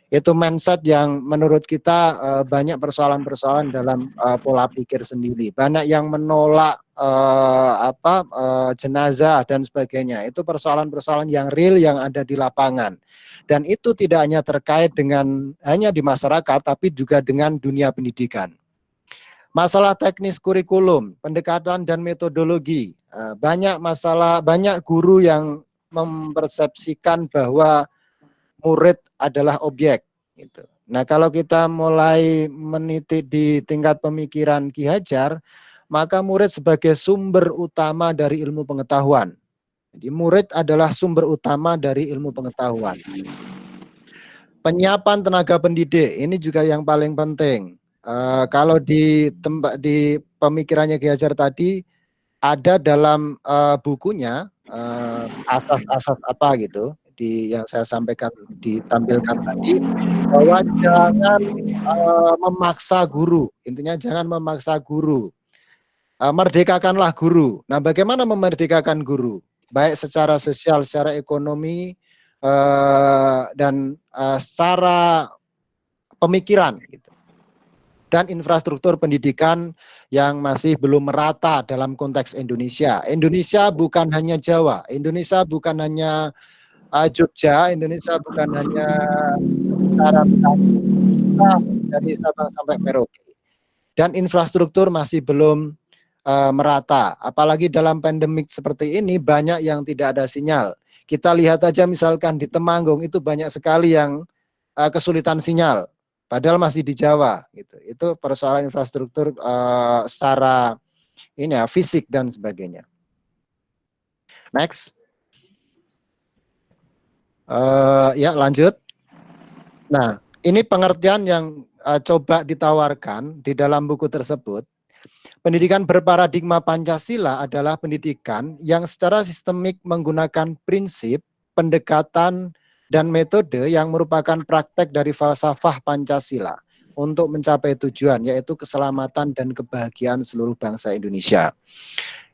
Itu mindset yang menurut kita banyak persoalan-persoalan dalam pola pikir sendiri. Banyak yang menolak jenazah dan sebagainya. Itu persoalan-persoalan yang real yang ada di lapangan. Dan itu tidak hanya terkait dengan hanya di masyarakat, tapi juga dengan dunia pendidikan. Masalah teknis kurikulum, pendekatan dan metodologi. Banyak guru yang mempersepsikan bahwa murid adalah objek. Gitu. Nah, kalau kita mulai meniti di tingkat pemikiran Ki Hajar, maka murid sebagai sumber utama dari ilmu pengetahuan. Jadi murid adalah sumber utama dari ilmu pengetahuan. Penyiapan tenaga pendidik, ini juga yang paling penting. Kalau di pemikirannya Ki Hajar tadi ada dalam bukunya asas-asas apa gitu yang saya sampaikan ditampilkan tadi, bahwa jangan memaksa guru, intinya jangan memaksa guru, merdekakanlah guru. Nah, bagaimana memerdekakan guru, baik secara sosial, secara ekonomi, dan secara pemikiran gitu. Dan infrastruktur pendidikan yang masih belum merata dalam konteks Indonesia. Indonesia bukan hanya Jawa, Indonesia bukan hanya Jogja, Indonesia bukan hanya secara dari Sabang sampai Merauke. Dan infrastruktur masih belum merata. Apalagi dalam pandemik seperti ini banyak yang tidak ada sinyal. Kita lihat aja misalkan di Temanggung itu banyak sekali yang kesulitan sinyal. Padahal masih di Jawa, gitu. Itu persoalan infrastruktur secara ini ya, fisik dan sebagainya. Next, ya lanjut. Nah, ini pengertian yang coba ditawarkan di dalam buku tersebut. Pendidikan berparadigma Pancasila adalah pendidikan yang secara sistemik menggunakan prinsip, pendekatan, dan metode yang merupakan praktek dari falsafah Pancasila untuk mencapai tujuan, yaitu keselamatan dan kebahagiaan seluruh bangsa Indonesia.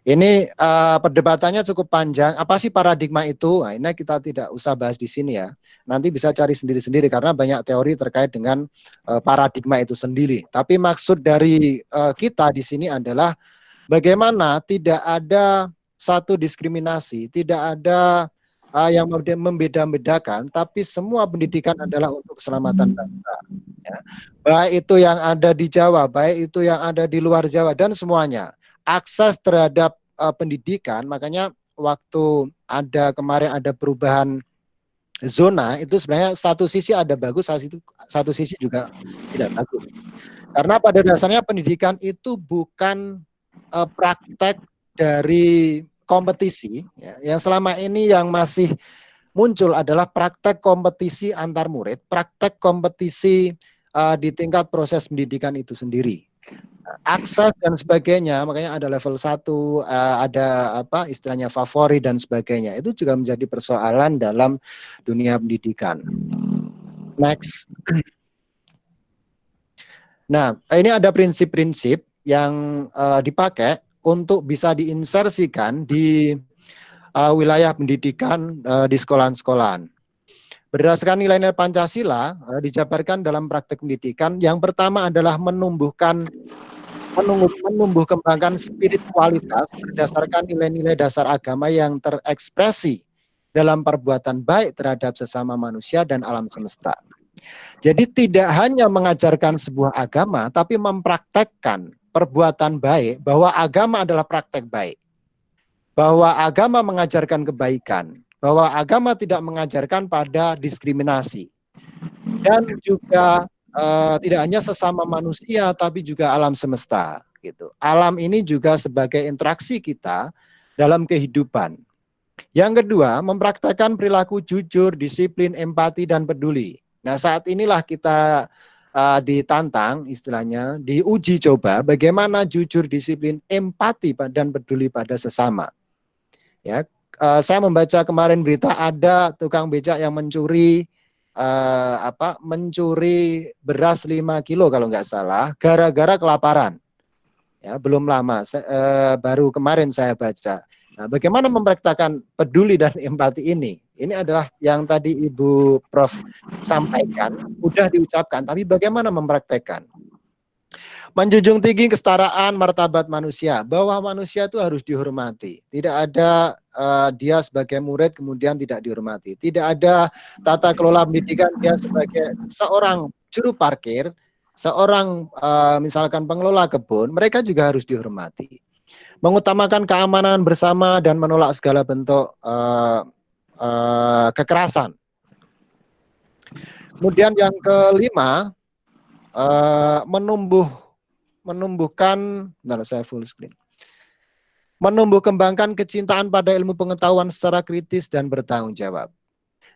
Ini perdebatannya cukup panjang. Apa sih paradigma itu? Nah, ini kita tidak usah bahas di sini ya. Nanti bisa cari sendiri-sendiri karena banyak teori terkait dengan paradigma itu sendiri. Tapi maksud dari kita di sini adalah bagaimana tidak ada satu diskriminasi, tidak ada yang membeda-bedakan, tapi semua pendidikan adalah untuk keselamatan bangsa. Ya. Baik itu yang ada di Jawa, baik itu yang ada di luar Jawa, dan semuanya. Akses terhadap pendidikan, makanya waktu kemarin ada perubahan zona, itu sebenarnya satu sisi ada bagus, satu sisi juga tidak bagus. Karena pada dasarnya pendidikan itu bukan praktek dari kompetisi, ya. Yang selama ini yang masih muncul adalah praktek kompetisi antar murid, praktek kompetisi di tingkat proses pendidikan itu sendiri. Akses dan sebagainya, makanya ada level 1, ada istilahnya favorit dan sebagainya. Itu juga menjadi persoalan dalam dunia pendidikan. Next. Nah, ini ada prinsip-prinsip yang dipakai untuk bisa diinsersikan di wilayah pendidikan di sekolahan-sekolahan. Berdasarkan nilai-nilai Pancasila dijabarkan dalam praktek pendidikan. Yang pertama adalah menumbuh kembangkan spiritualitas berdasarkan nilai-nilai dasar agama yang terekspresi dalam perbuatan baik terhadap sesama manusia dan alam semesta. Jadi tidak hanya mengajarkan sebuah agama, tapi mempraktekkan perbuatan baik, bahwa agama adalah praktek baik, bahwa agama mengajarkan kebaikan, bahwa agama tidak mengajarkan pada diskriminasi, dan juga tidak hanya sesama manusia, tapi juga alam semesta. Gitu. Alam ini juga sebagai interaksi kita dalam kehidupan. Yang kedua, mempraktekkan perilaku jujur, disiplin, empati, dan peduli. Nah, saat inilah kita ditantang, istilahnya, diuji coba bagaimana jujur, disiplin, empati, dan peduli pada sesama. Ya, saya membaca kemarin berita ada tukang becak yang mencuri beras 5 kilo kalau nggak salah, gara-gara kelaparan. Ya, belum lama, baru kemarin saya baca. Nah, bagaimana mempraktekkan peduli dan empati ini? Ini adalah yang tadi Ibu Prof sampaikan, mudah diucapkan, tapi bagaimana mempraktekkan? Menjunjung tinggi kesetaraan martabat manusia, bahwa manusia itu harus dihormati. Tidak ada dia sebagai murid kemudian tidak dihormati. Tidak ada tata kelola pendidikan dia sebagai seorang juru parkir, seorang misalkan pengelola kebun, mereka juga harus dihormati. Mengutamakan keamanan bersama dan menolak segala bentuk kekerasan. Kemudian yang kelima, menumbuh kembangkan kecintaan pada ilmu pengetahuan secara kritis dan bertanggung jawab.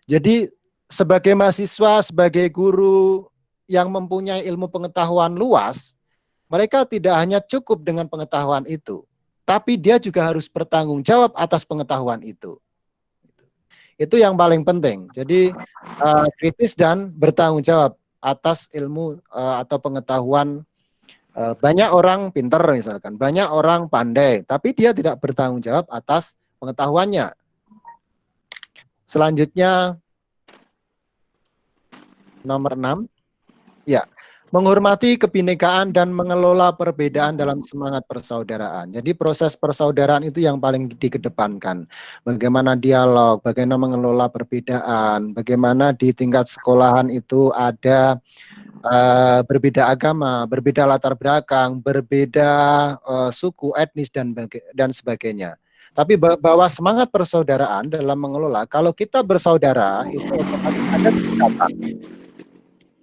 Jadi sebagai mahasiswa, sebagai guru yang mempunyai ilmu pengetahuan luas, mereka tidak hanya cukup dengan pengetahuan itu, tapi dia juga harus bertanggung jawab atas pengetahuan itu. Itu yang paling penting. Jadi kritis dan bertanggung jawab atas ilmu atau pengetahuan. Banyak orang pinter misalkan, banyak orang pandai, tapi dia tidak bertanggung jawab atas pengetahuannya. Selanjutnya, nomor 6, ya, menghormati kebinekaan dan mengelola perbedaan dalam semangat persaudaraan. Jadi proses persaudaraan itu yang paling dikedepankan. Bagaimana dialog, bagaimana mengelola perbedaan, bagaimana di tingkat sekolahan itu ada berbeda agama, berbeda latar belakang, berbeda suku, etnis, dan sebagainya. Tapi bahwa semangat persaudaraan dalam mengelola, kalau kita bersaudara, itu ada kedekatan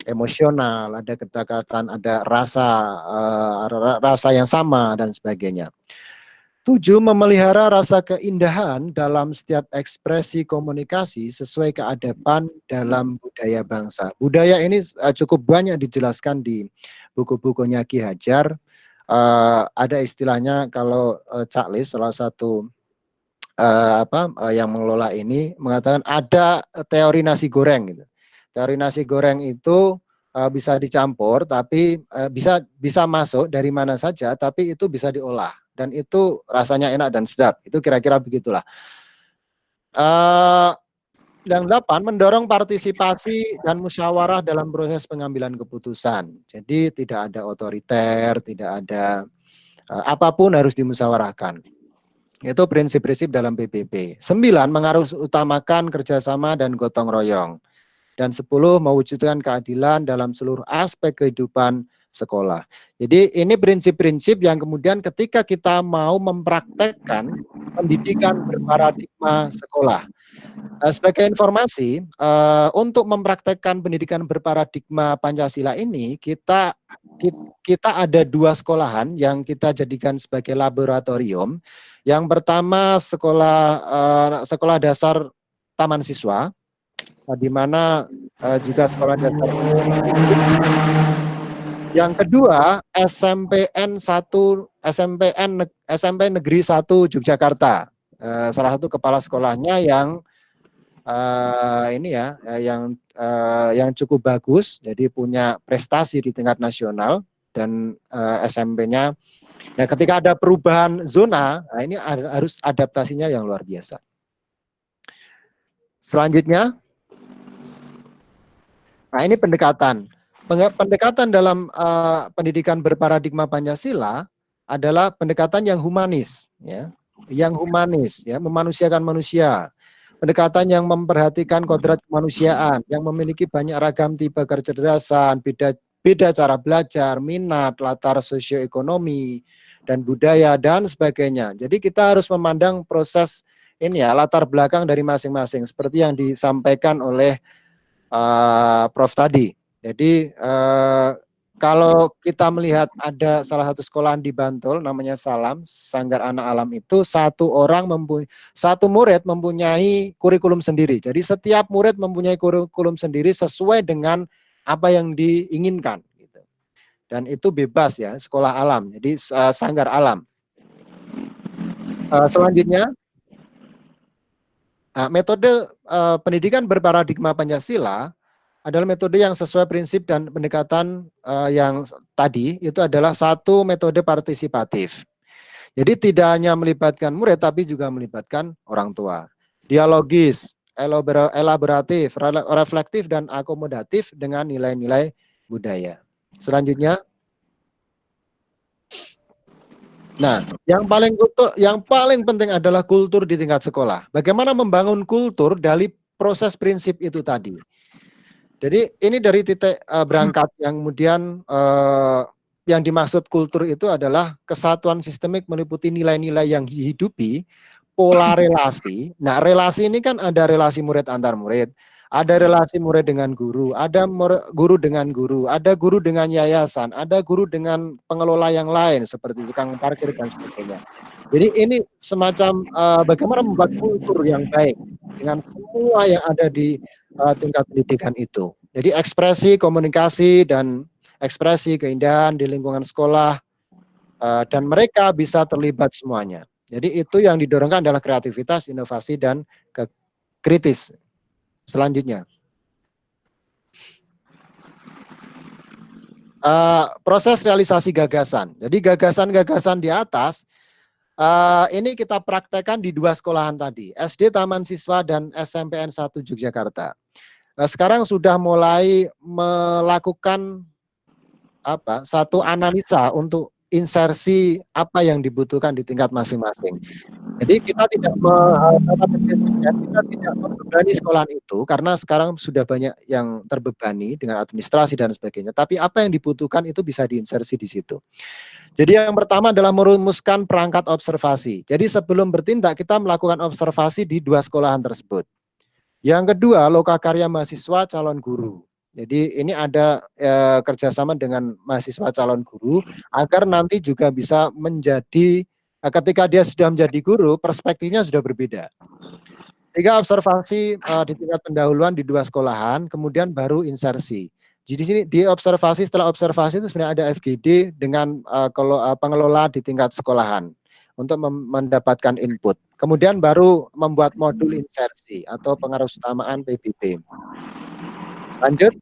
emosional, ada kedekatan, ada rasa yang sama, dan sebagainya. 7. Memelihara rasa keindahan dalam setiap ekspresi komunikasi sesuai keadaban dalam budaya bangsa. Budaya ini cukup banyak dijelaskan di buku-bukunya Ki Hajar. Ada istilahnya kalau Cak Lis, salah satu yang mengelola ini mengatakan ada teori nasi goreng gitu. Teori nasi goreng itu bisa dicampur, tapi bisa masuk dari mana saja, tapi itu bisa diolah dan itu rasanya enak dan sedap. Itu kira-kira begitulah. Yang 8, mendorong partisipasi dan musyawarah dalam proses pengambilan keputusan. Jadi tidak ada otoriter, tidak ada apapun harus dimusyawarahkan. Itu prinsip-prinsip dalam PBB. 9, mengarus utamakan kerjasama dan gotong royong. Dan 10, mewujudkan keadilan dalam seluruh aspek kehidupan sekolah. Jadi ini prinsip-prinsip yang kemudian ketika kita mau mempraktekkan pendidikan berparadigma sekolah. Sebagai informasi, untuk mempraktekkan pendidikan berparadigma Pancasila ini, kita ada 2 sekolahan yang kita jadikan sebagai laboratorium. Yang pertama sekolah dasar Taman Siswa, di mana juga sekolah dasar. Yang kedua SMP Negeri 1 Yogyakarta. Salah satu kepala sekolahnya yang yang cukup bagus, jadi punya prestasi di tingkat nasional dan SMP-nya. Nah, ketika ada perubahan zona, nah ini harus adaptasinya yang luar biasa. Selanjutnya, nah ini pendekatan. Pendekatan dalam pendidikan berparadigma Pancasila adalah pendekatan yang humanis, ya, memanusiakan manusia. Pendekatan yang memperhatikan kodrat kemanusiaan, yang memiliki banyak ragam tipe kecerdasan, beda cara belajar, minat, latar sosioekonomi, dan budaya, dan sebagainya. Jadi kita harus memandang proses ini ya, latar belakang dari masing-masing, seperti yang disampaikan oleh Prof tadi. Jadi kalau kita melihat ada salah satu sekolahan di Bantul namanya Salam, Sanggar Anak Alam itu satu murid mempunyai kurikulum sendiri. Jadi setiap murid mempunyai kurikulum sendiri sesuai dengan apa yang diinginkan. Gitu. Dan itu bebas ya, sekolah alam. Jadi Sanggar Alam. Selanjutnya, metode pendidikan berparadigma Pancasila adalah metode yang sesuai prinsip dan pendekatan yang tadi, itu adalah satu metode partisipatif. Jadi tidak hanya melibatkan murid, tapi juga melibatkan orang tua. Dialogis, elaboratif, reflektif, dan akomodatif dengan nilai-nilai budaya. Selanjutnya, nah, yang paling penting adalah kultur di tingkat sekolah. Bagaimana membangun kultur dari proses prinsip itu tadi. Jadi ini dari titik berangkat yang kemudian yang dimaksud kultur itu adalah kesatuan sistemik meliputi nilai-nilai yang dihidupi, pola relasi. Nah, relasi ini kan ada relasi murid antar murid, ada relasi murid dengan guru, ada guru dengan guru, ada guru dengan yayasan, ada guru dengan pengelola yang lain seperti tukang parkir dan sebagainya. Jadi ini semacam bagaimana membuat kultur yang baik dengan semua yang ada di tingkat pendidikan itu. Jadi ekspresi, komunikasi, dan ekspresi keindahan di lingkungan sekolah, dan mereka bisa terlibat semuanya. Jadi itu yang didorongkan adalah kreativitas, inovasi, dan kritis. Selanjutnya, proses realisasi gagasan. Jadi gagasan-gagasan di atas, ini kita praktekkan di 2 sekolahan tadi, SD Taman Siswa dan SMPN 1 Yogyakarta. Sekarang sudah mulai melakukan satu analisa untuk insersi apa yang dibutuhkan di tingkat masing-masing. Jadi kita tidak membebani sekolahan itu karena sekarang sudah banyak yang terbebani dengan administrasi dan sebagainya. Tapi apa yang dibutuhkan itu bisa diinsersi di situ. Jadi yang pertama adalah merumuskan perangkat observasi. Jadi sebelum bertindak kita melakukan observasi di 2 sekolahan tersebut. Yang kedua, lokakarya mahasiswa calon guru. Jadi ini ada kerjasama dengan mahasiswa calon guru agar nanti juga bisa menjadi, ketika dia sudah menjadi guru, perspektifnya sudah berbeda. 3, observasi di tingkat pendahuluan di 2 sekolahan, kemudian baru insersi. Jadi sini di observasi, setelah observasi itu sebenarnya ada FGD dengan pengelola di tingkat sekolahan untuk mendapatkan input. Kemudian baru membuat modul insersi atau pengarahutamaan PBB. Lanjut.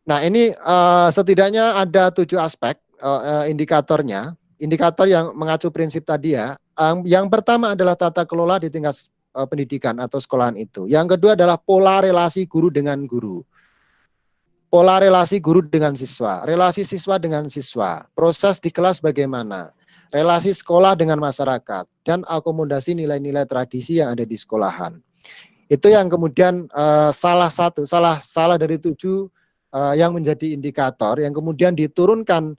Nah, ini setidaknya ada 7 aspek indikatornya. Indikator yang mengacu prinsip tadi ya. Yang pertama adalah tata kelola di tingkat pendidikan atau sekolahan itu. Yang kedua adalah pola relasi guru dengan guru. Pola relasi guru dengan siswa, relasi siswa dengan siswa, proses di kelas bagaimana, relasi sekolah dengan masyarakat, dan akomodasi nilai-nilai tradisi yang ada di sekolahan. Itu yang kemudian salah dari 7 yang menjadi indikator yang kemudian diturunkan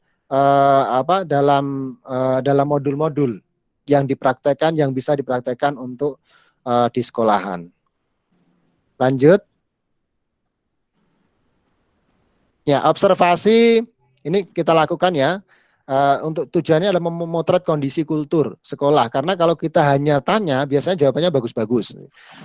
dalam modul-modul yang dipraktekkan, yang bisa dipraktekkan untuk di sekolahan. Lanjut. Ya, observasi ini kita lakukan ya. Untuk tujuannya adalah memotret kondisi kultur sekolah. Karena kalau kita hanya tanya, biasanya jawabannya bagus-bagus.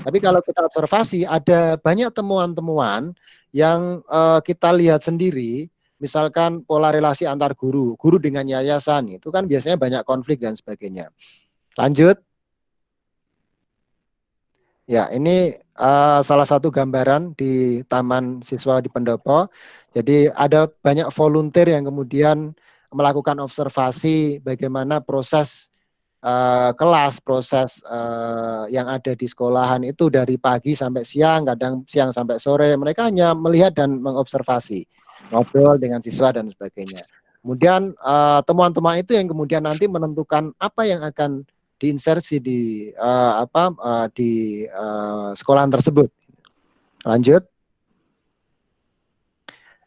Tapi kalau kita observasi, ada banyak temuan-temuan yang kita lihat sendiri. Misalkan pola relasi antar guru dengan yayasan, itu kan biasanya banyak konflik dan sebagainya. Lanjut. Ya, ini salah satu gambaran di Taman Siswa di Pendopo. Jadi ada banyak volunteer yang kemudian melakukan observasi bagaimana proses kelas, proses yang ada di sekolahan itu dari pagi sampai siang, kadang siang sampai sore. Mereka hanya melihat dan mengobservasi, ngobrol dengan siswa dan sebagainya. Kemudian temuan-temuan itu yang kemudian nanti menentukan apa yang akan diinsersi di sekolahan tersebut. Lanjut.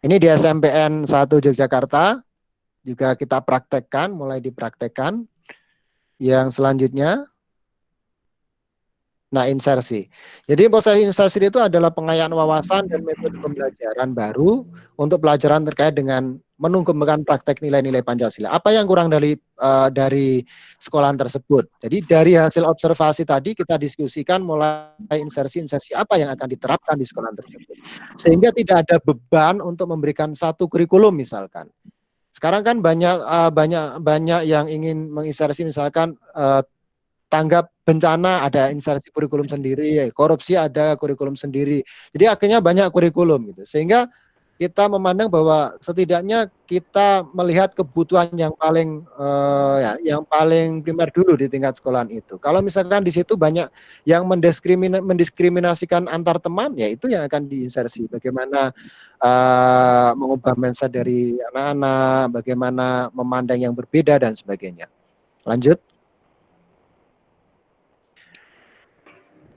Ini di SMPN 1 Yogyakarta juga kita praktekkan, mulai dipraktekkan. Yang selanjutnya, nah insersi. Jadi proses insersi itu adalah pengayaan wawasan dan metode pembelajaran baru untuk pelajaran terkait dengan menumbuhkan praktek nilai-nilai Pancasila. Apa yang kurang dari sekolahan tersebut? Jadi dari hasil observasi tadi kita diskusikan mulai insersi apa yang akan diterapkan di sekolahan tersebut. Sehingga tidak ada beban untuk memberikan satu kurikulum misalkan. Sekarang kan banyak yang ingin menginsersi misalkan tanggap bencana ada insersi kurikulum sendiri, korupsi ada kurikulum sendiri. Jadi akhirnya banyak kurikulum gitu. Sehingga kita memandang bahwa setidaknya kita melihat kebutuhan yang paling primer dulu di tingkat sekolahan itu. Kalau misalkan di situ banyak yang mendiskriminasikan antar teman, ya itu yang akan diinsersi. Bagaimana mengubah mindset dari anak-anak, bagaimana memandang yang berbeda dan sebagainya. Lanjut.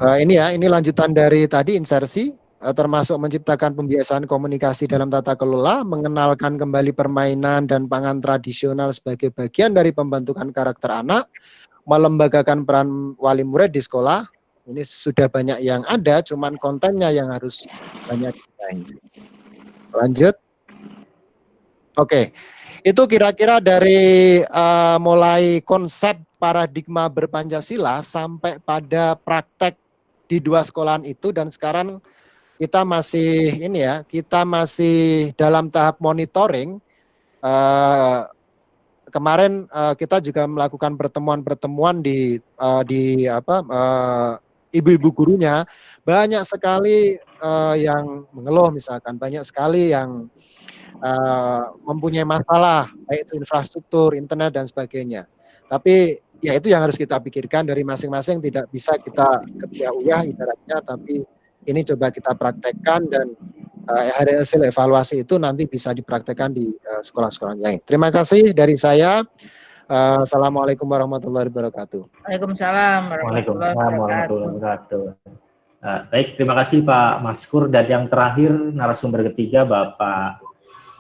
Ini lanjutan dari tadi insersi. Termasuk menciptakan pembiasaan komunikasi dalam tata kelola, mengenalkan kembali permainan dan pangan tradisional sebagai bagian dari pembentukan karakter anak, melembagakan peran wali murid di sekolah. Ini sudah banyak yang ada, cuman kontennya yang harus banyak dibenahi. Lanjut. Oke, itu kira-kira dari mulai konsep paradigma berpancasila sampai pada praktek di 2 sekolahan itu, dan sekarang kita masih dalam tahap monitoring. Kemarin kita juga melakukan pertemuan-pertemuan di ibu-ibu gurunya. Banyak sekali yang mengeluh misalkan, banyak sekali yang mempunyai masalah, baik itu infrastruktur, internet dan sebagainya. Tapi ya itu yang harus kita pikirkan dari masing-masing, tidak bisa kita kebiah-uyah ibaratnya, tapi ini coba kita praktekkan dan hasil evaluasi itu nanti bisa dipraktekkan di sekolah-sekolah lain. Terima kasih dari saya. Assalamualaikum warahmatullahi wabarakatuh. Waalaikumsalam warahmatullahi wabarakatuh. Baik, terima kasih Pak Maskur. Dan yang terakhir narasumber ketiga Bapak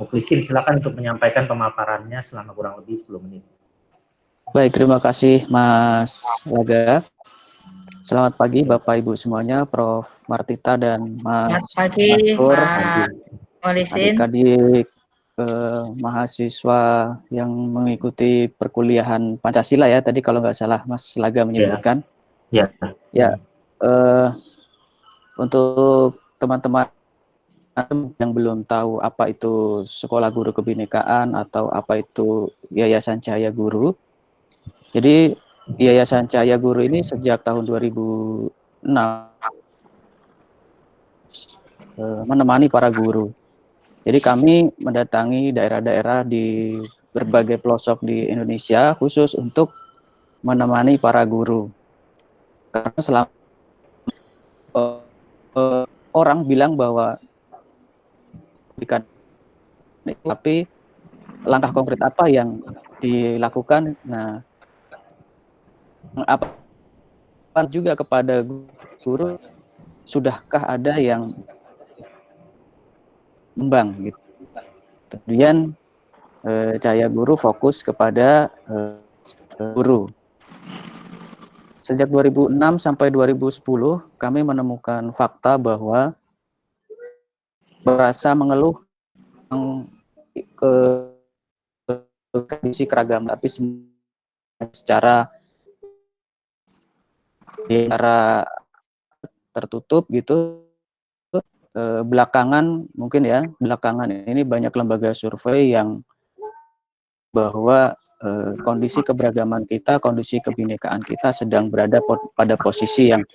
Muklisin, silakan untuk menyampaikan pemaparannya selama kurang lebih 10 menit. Baik, terima kasih Mas Laga. Selamat pagi Bapak Ibu semuanya, Prof. Martita dan Mas Maskur, adik-adik mahasiswa yang mengikuti perkuliahan Pancasila ya, tadi kalau nggak salah Mas Laga menyebutkan. Ya. Untuk teman-teman yang belum tahu apa itu Sekolah Guru Kebinekaan atau apa itu Yayasan Cahaya Guru, Jadi Yayasan Cahaya Guru ini sejak tahun 2006 menemani para guru. Jadi kami mendatangi daerah-daerah di berbagai pelosok di Indonesia khusus untuk menemani para guru. Karena selama orang bilang bahwa tapi langkah konkret apa yang dilakukan? Nah, apa juga kepada guru, sudahkah ada yang kembang gitu. Kemudian Cahaya Guru fokus kepada guru. Sejak 2006 sampai 2010 kami menemukan fakta bahwa merasa mengeluh ke kondisi keragaman, tapi secara tertutup gitu. Belakangan ini banyak lembaga survei yang bahwa kondisi keberagaman kita, kondisi kebinekaan kita sedang berada pada posisi yang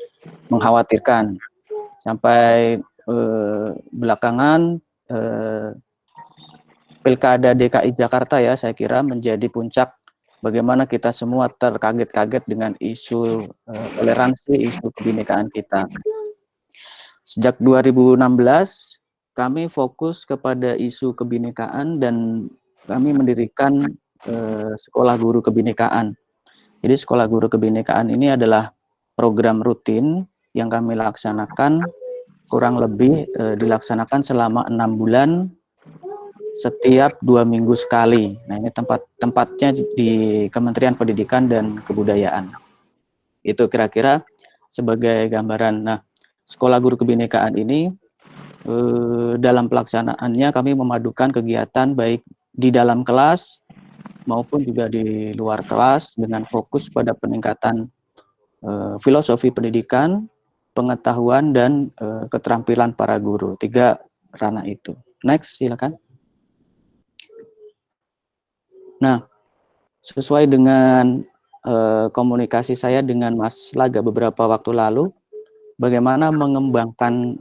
mengkhawatirkan. Sampai belakangan Pilkada DKI Jakarta ya, saya kira menjadi puncak bagaimana kita semua terkaget-kaget dengan isu toleransi, isu kebinekaan kita. Sejak 2016, kami fokus kepada isu kebinekaan dan kami mendirikan Sekolah Guru Kebinekaan. Jadi Sekolah Guru Kebinekaan ini adalah program rutin yang kami laksanakan, kurang lebih dilaksanakan selama 6 bulan, setiap 2 minggu sekali. Nah, ini tempatnya di Kementerian Pendidikan dan Kebudayaan. Itu kira-kira sebagai gambaran. Nah, Sekolah Guru Kebinekaan ini dalam pelaksanaannya kami memadukan kegiatan baik di dalam kelas maupun juga di luar kelas dengan fokus pada peningkatan filosofi pendidikan, pengetahuan, dan keterampilan para guru. 3 ranah itu. Next, silakan. Nah, sesuai dengan komunikasi saya dengan Mas Laga beberapa waktu lalu, bagaimana mengembangkan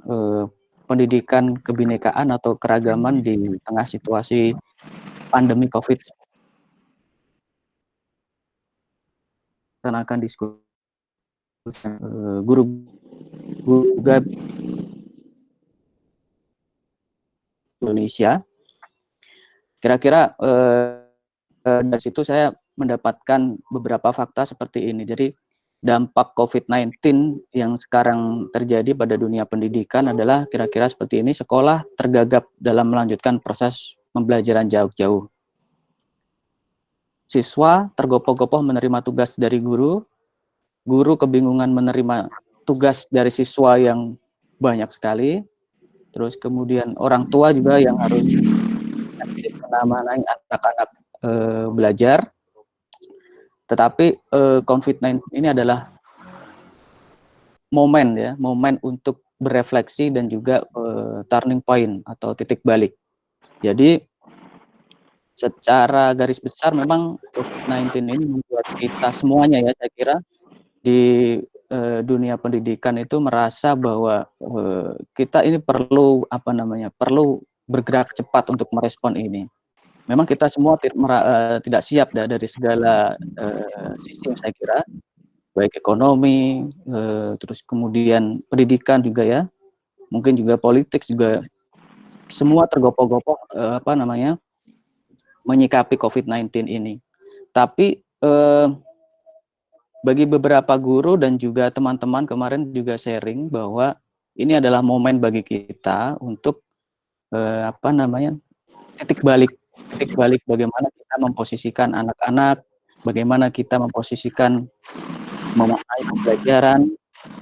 pendidikan kebinekaan atau keragaman di tengah situasi pandemi COVID. Akan diskusi guru juga Indonesia. Kira-kira dari situ saya mendapatkan beberapa fakta seperti ini. Jadi dampak COVID-19 yang sekarang terjadi pada dunia pendidikan adalah kira-kira seperti ini. Sekolah tergagap dalam melanjutkan proses pembelajaran jarak jauh. Siswa tergopoh-gopoh menerima tugas dari guru. Guru kebingungan menerima tugas dari siswa yang banyak sekali. Terus kemudian orang tua juga yang harus menamani anak-anak belajar. Tetapi COVID-19 ini adalah momen untuk berefleksi dan juga turning point atau titik balik. Jadi secara garis besar memang COVID-19 ini membuat kita semuanya ya, saya kira di dunia pendidikan itu merasa bahwa kita ini perlu bergerak cepat untuk merespon ini. Memang kita semua tidak siap dari segala sisi yang saya kira, baik ekonomi, terus kemudian pendidikan juga ya, mungkin juga politik juga, semua tergopoh-gopoh menyikapi COVID-19 ini. Tapi bagi beberapa guru dan juga teman-teman kemarin juga sharing bahwa ini adalah momen bagi kita untuk titik balik bagaimana kita memposisikan anak-anak, bagaimana kita memposisikan memaknai pembelajaran,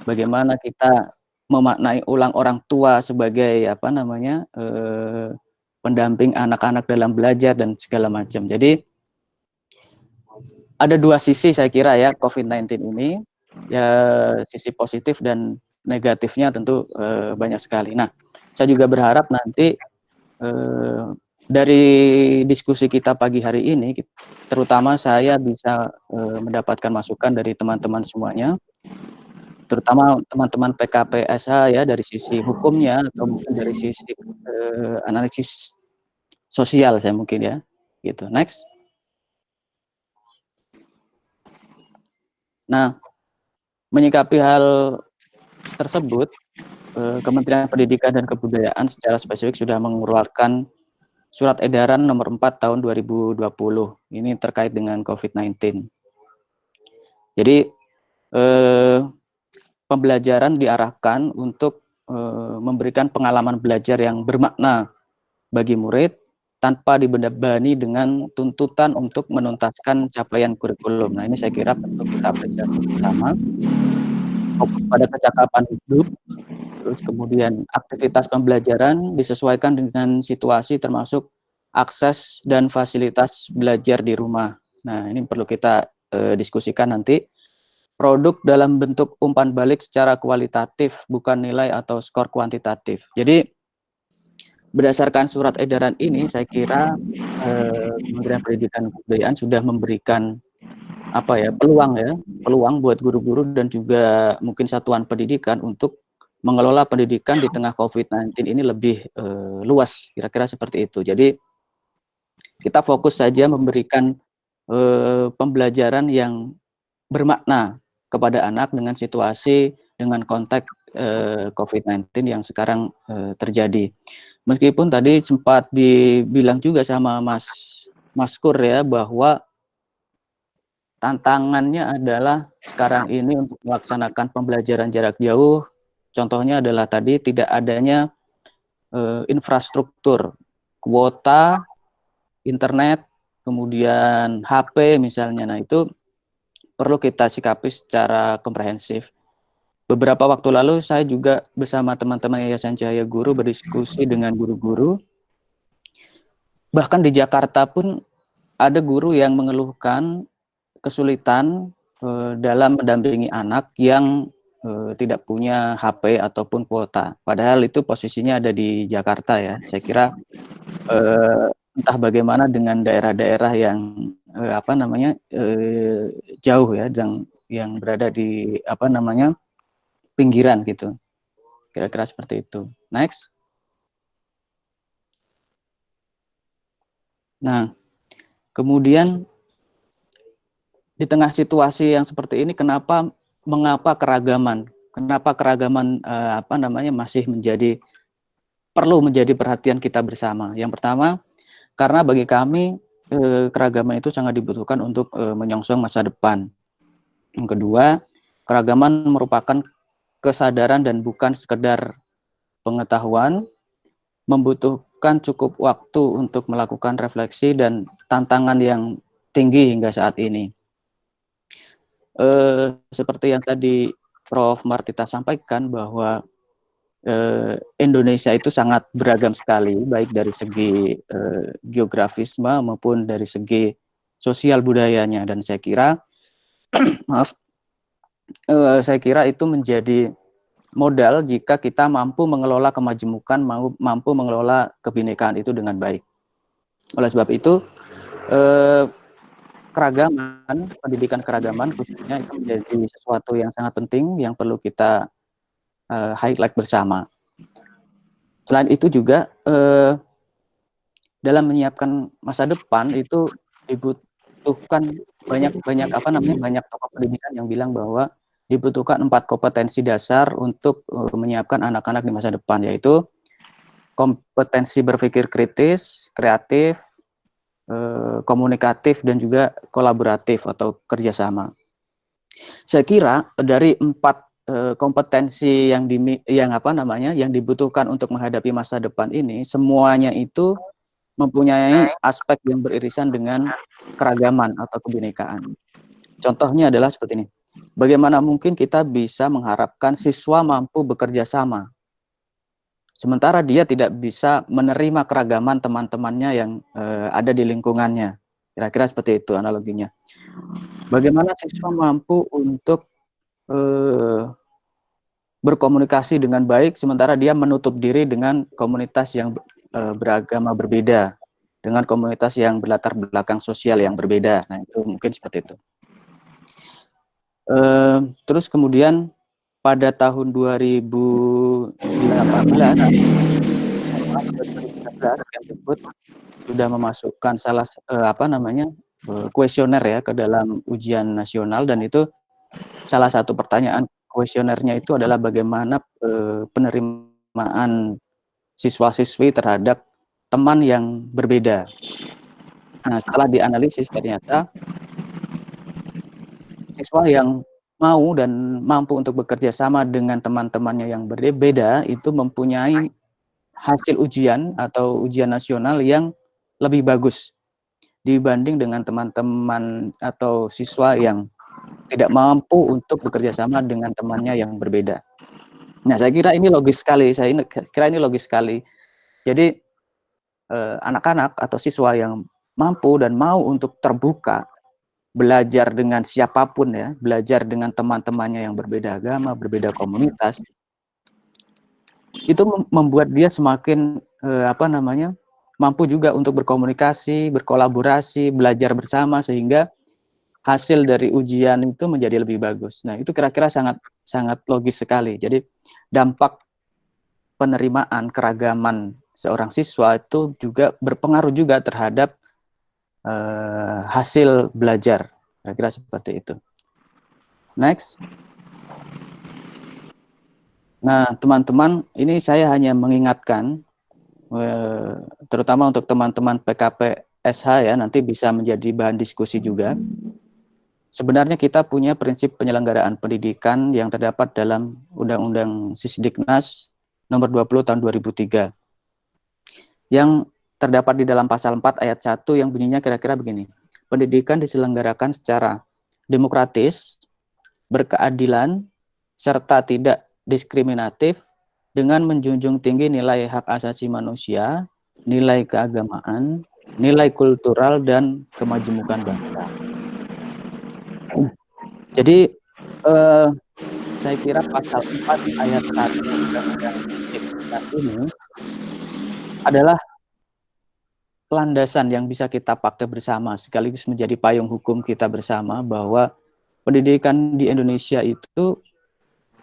bagaimana kita memaknai ulang orang tua sebagai pendamping anak-anak dalam belajar dan segala macam. Jadi ada 2 sisi saya kira ya COVID-19 ini, ya sisi positif dan negatifnya tentu banyak sekali. Nah, saya juga berharap nanti dari diskusi kita pagi hari ini, terutama saya bisa mendapatkan masukan dari teman-teman semuanya, terutama teman-teman PKPSH ya, dari sisi hukumnya atau mungkin dari sisi analisis sosial saya mungkin ya, gitu. Next. Nah, menyikapi hal tersebut, Kementerian Pendidikan dan Kebudayaan secara spesifik sudah mengeluarkan Surat Edaran Nomor 4 Tahun 2020. Ini terkait dengan COVID-19. Jadi pembelajaran diarahkan untuk memberikan pengalaman belajar yang bermakna bagi murid tanpa dibebani dengan tuntutan untuk menuntaskan capaian kurikulum. Nah, ini saya kira perlu kita apresiasi bersama. Fokus pada kecakapan hidup, terus kemudian aktivitas pembelajaran disesuaikan dengan situasi termasuk akses dan fasilitas belajar di rumah. Nah, ini perlu kita diskusikan nanti. Produk dalam bentuk umpan balik secara kualitatif, bukan nilai atau skor kuantitatif. Jadi, berdasarkan surat edaran ini, saya kira Kementerian Pendidikan dan Kebudayaan sudah memberikan peluang buat guru-guru dan juga mungkin satuan pendidikan untuk mengelola pendidikan di tengah COVID-19 ini lebih luas, kira-kira seperti itu. Jadi kita fokus saja memberikan pembelajaran yang bermakna kepada anak dengan situasi, dengan konteks COVID-19 yang sekarang terjadi. Meskipun tadi sempat dibilang juga sama Mas Kur ya, bahwa tantangannya adalah sekarang ini untuk melaksanakan pembelajaran jarak jauh, contohnya adalah tadi tidak adanya infrastruktur, kuota, internet, kemudian HP misalnya. Nah, itu perlu kita sikapi secara komprehensif. Beberapa waktu lalu saya juga bersama teman-teman Yayasan Cahaya Guru berdiskusi dengan guru-guru. Bahkan di Jakarta pun ada guru yang mengeluhkan kesulitan dalam mendampingi anak yang tidak punya HP ataupun kuota. Padahal itu posisinya ada di Jakarta ya. Saya kira entah bagaimana dengan daerah-daerah yang jauh ya, yang berada di pinggiran gitu. Kira-kira seperti itu. Next. Nah, kemudian di tengah situasi yang seperti ini, mengapa keragaman masih perlu menjadi perhatian kita bersama. Yang pertama, karena bagi kami keragaman itu sangat dibutuhkan untuk menyongsong masa depan. Yang kedua, keragaman merupakan kesadaran dan bukan sekedar pengetahuan, membutuhkan cukup waktu untuk melakukan refleksi dan tantangan yang tinggi hingga saat ini. Seperti yang tadi Prof. Martita sampaikan bahwa Indonesia itu sangat beragam sekali, baik dari segi geografisme maupun dari segi sosial budayanya, dan saya kira saya kira itu menjadi modal jika kita mampu mengelola kemajemukan, mampu mengelola kebinekaan itu dengan baik. Oleh sebab itu, keragaman, pendidikan keragaman khususnya itu menjadi sesuatu yang sangat penting yang perlu kita highlight bersama. Selain itu juga dalam menyiapkan masa depan itu dibutuhkan banyak tokoh pendidikan yang bilang bahwa dibutuhkan 4 kompetensi dasar untuk menyiapkan anak-anak di masa depan, yaitu kompetensi berpikir kritis, kreatif, komunikatif, dan juga kolaboratif atau kerjasama. Saya kira dari 4 kompetensi yang dibutuhkan untuk menghadapi masa depan ini, semuanya itu mempunyai aspek yang beririsan dengan keragaman atau kebinekaan. Contohnya adalah seperti ini. Bagaimana mungkin kita bisa mengharapkan siswa mampu bekerja sama, sementara dia tidak bisa menerima keragaman teman-temannya yang ada di lingkungannya. Kira-kira seperti itu analoginya. Bagaimana siswa mampu untuk berkomunikasi dengan baik, sementara dia menutup diri dengan komunitas yang beragama berbeda. dengan komunitas yang berlatar belakang sosial yang berbeda. Nah, itu mungkin seperti itu. Terus kemudian pada tahun 2018 Kemdikbud sudah memasukkan kuesioner ya ke dalam ujian nasional, dan itu salah satu pertanyaan kuesionernya itu adalah bagaimana penerimaan siswa-siswi terhadap teman yang berbeda. Nah, setelah dianalisis ternyata siswa yang mau dan mampu untuk bekerja sama dengan teman-temannya yang berbeda itu mempunyai hasil ujian atau ujian nasional yang lebih bagus dibanding dengan teman-teman atau siswa yang tidak mampu untuk bekerja sama dengan temannya yang berbeda. Nah, saya kira ini logis sekali. Jadi anak-anak atau siswa yang mampu dan mau untuk terbuka belajar dengan siapapun ya, belajar dengan teman-temannya yang berbeda agama, berbeda komunitas, itu membuat dia semakin mampu juga untuk berkomunikasi, berkolaborasi, belajar bersama, sehingga hasil dari ujian itu menjadi lebih bagus. Nah, itu kira-kira sangat logis sekali. Jadi dampak penerimaan keragaman seorang siswa itu juga berpengaruh juga terhadap hasil belajar. Kira-kira seperti itu. Next. Nah, teman-teman, ini saya hanya mengingatkan, terutama untuk teman-teman PKP SH ya, nanti bisa menjadi bahan diskusi juga. Sebenarnya kita punya prinsip penyelenggaraan pendidikan yang terdapat dalam Undang-Undang Sisdiknas nomor 20 tahun 2003. Yang terdapat di dalam pasal 4 ayat 1 yang bunyinya kira-kira begini. Pendidikan diselenggarakan secara demokratis, berkeadilan, serta tidak diskriminatif dengan menjunjung tinggi nilai hak asasi manusia, nilai keagamaan, nilai kultural, dan kemajemukan bangsa. Jadi saya kira pasal 4 ayat 1 Undang-Undang Sisdiknas ini adalah landasan yang bisa kita pakai bersama, sekaligus menjadi payung hukum kita bersama, bahwa pendidikan di Indonesia itu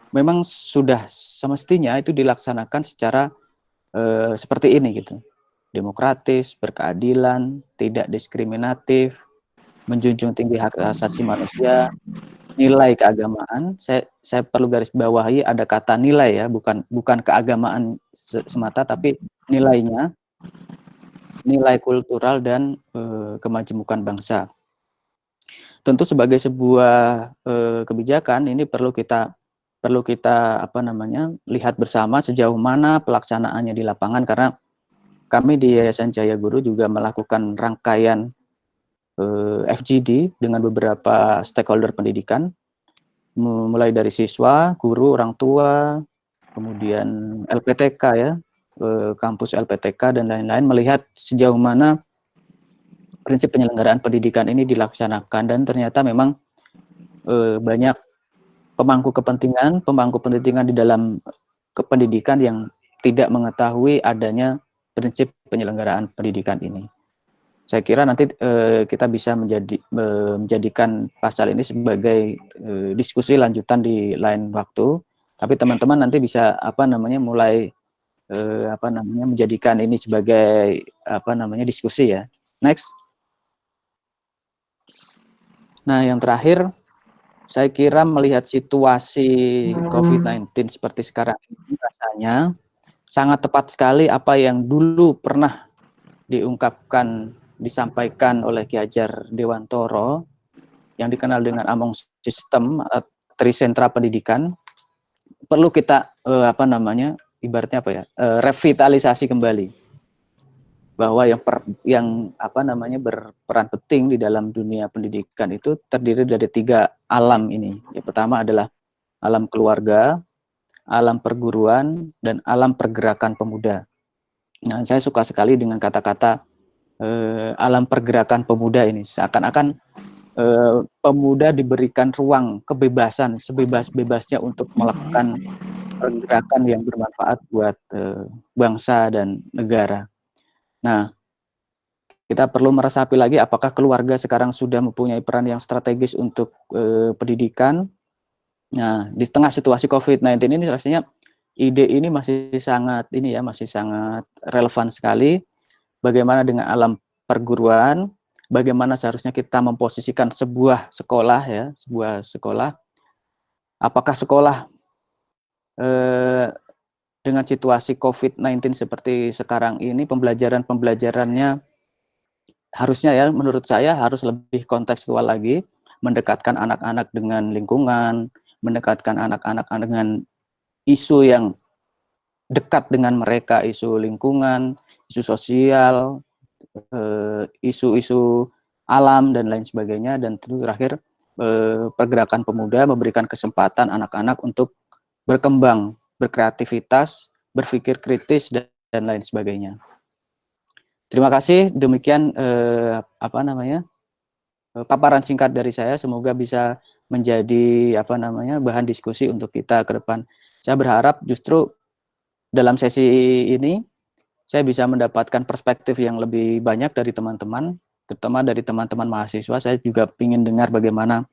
memang sudah semestinya itu dilaksanakan secara seperti ini gitu. Demokratis, berkeadilan, tidak diskriminatif, menjunjung tinggi hak asasi manusia, nilai keagamaan. Saya perlu garis bawahi ada kata nilai ya, bukan keagamaan semata, tapi nilainya, nilai kultural dan kemajemukan bangsa. Tentu sebagai sebuah kebijakan ini perlu kita lihat bersama sejauh mana pelaksanaannya di lapangan, karena kami di Yayasan Cahaya Guru juga melakukan rangkaian FGD dengan beberapa stakeholder pendidikan, mulai dari siswa, guru, orang tua, kemudian LPTK ya, kampus LPTK dan lain-lain, melihat sejauh mana prinsip penyelenggaraan pendidikan ini dilaksanakan, dan ternyata memang banyak pemangku kepentingan di dalam kependidikan yang tidak mengetahui adanya prinsip penyelenggaraan pendidikan ini. Saya kira nanti kita bisa menjadikan pasal ini sebagai diskusi lanjutan di lain waktu. Tapi teman-teman nanti bisa mulai menjadikan ini sebagai diskusi ya. Next. Nah, yang terakhir, saya kira melihat situasi COVID-19 seperti sekarang ini, rasanya sangat tepat sekali apa yang dulu pernah disampaikan oleh Ki Hajar Dewantoro yang dikenal dengan Among System, Trisentra Pendidikan. Perlu kita revitalisasi kembali, bahwa yang berperan penting di dalam dunia pendidikan itu terdiri dari 3 alam ini. Yang pertama adalah alam keluarga, alam perguruan, dan alam pergerakan pemuda. Nah, saya suka sekali dengan kata-kata alam pergerakan pemuda ini. Seakan-akan pemuda diberikan ruang kebebasan sebebas-bebasnya untuk melakukan pergerakan yang bermanfaat buat bangsa dan negara. Nah, kita perlu meresapi lagi apakah keluarga sekarang sudah mempunyai peran yang strategis untuk pendidikan. Nah, di tengah situasi COVID-19 ini rasanya ide ini masih sangat relevan sekali. Bagaimana dengan alam perguruan? Bagaimana seharusnya kita memposisikan sebuah sekolah? Apakah sekolah dengan situasi COVID-19 seperti sekarang ini pembelajarannya harusnya ya menurut saya harus lebih kontekstual lagi, mendekatkan anak-anak dengan lingkungan, mendekatkan anak-anak dengan isu yang dekat dengan mereka, isu lingkungan, isu sosial, isu-isu alam dan lain sebagainya. Dan tentu terakhir pergerakan pemuda memberikan kesempatan anak-anak untuk berkembang, berkreativitas, berpikir kritis dan lain sebagainya. Terima kasih, demikian paparan singkat dari saya, semoga bisa menjadi bahan diskusi untuk kita ke depan. Saya berharap justru dalam sesi ini saya bisa mendapatkan perspektif yang lebih banyak dari teman-teman, terutama dari teman-teman mahasiswa. Saya juga ingin dengar bagaimana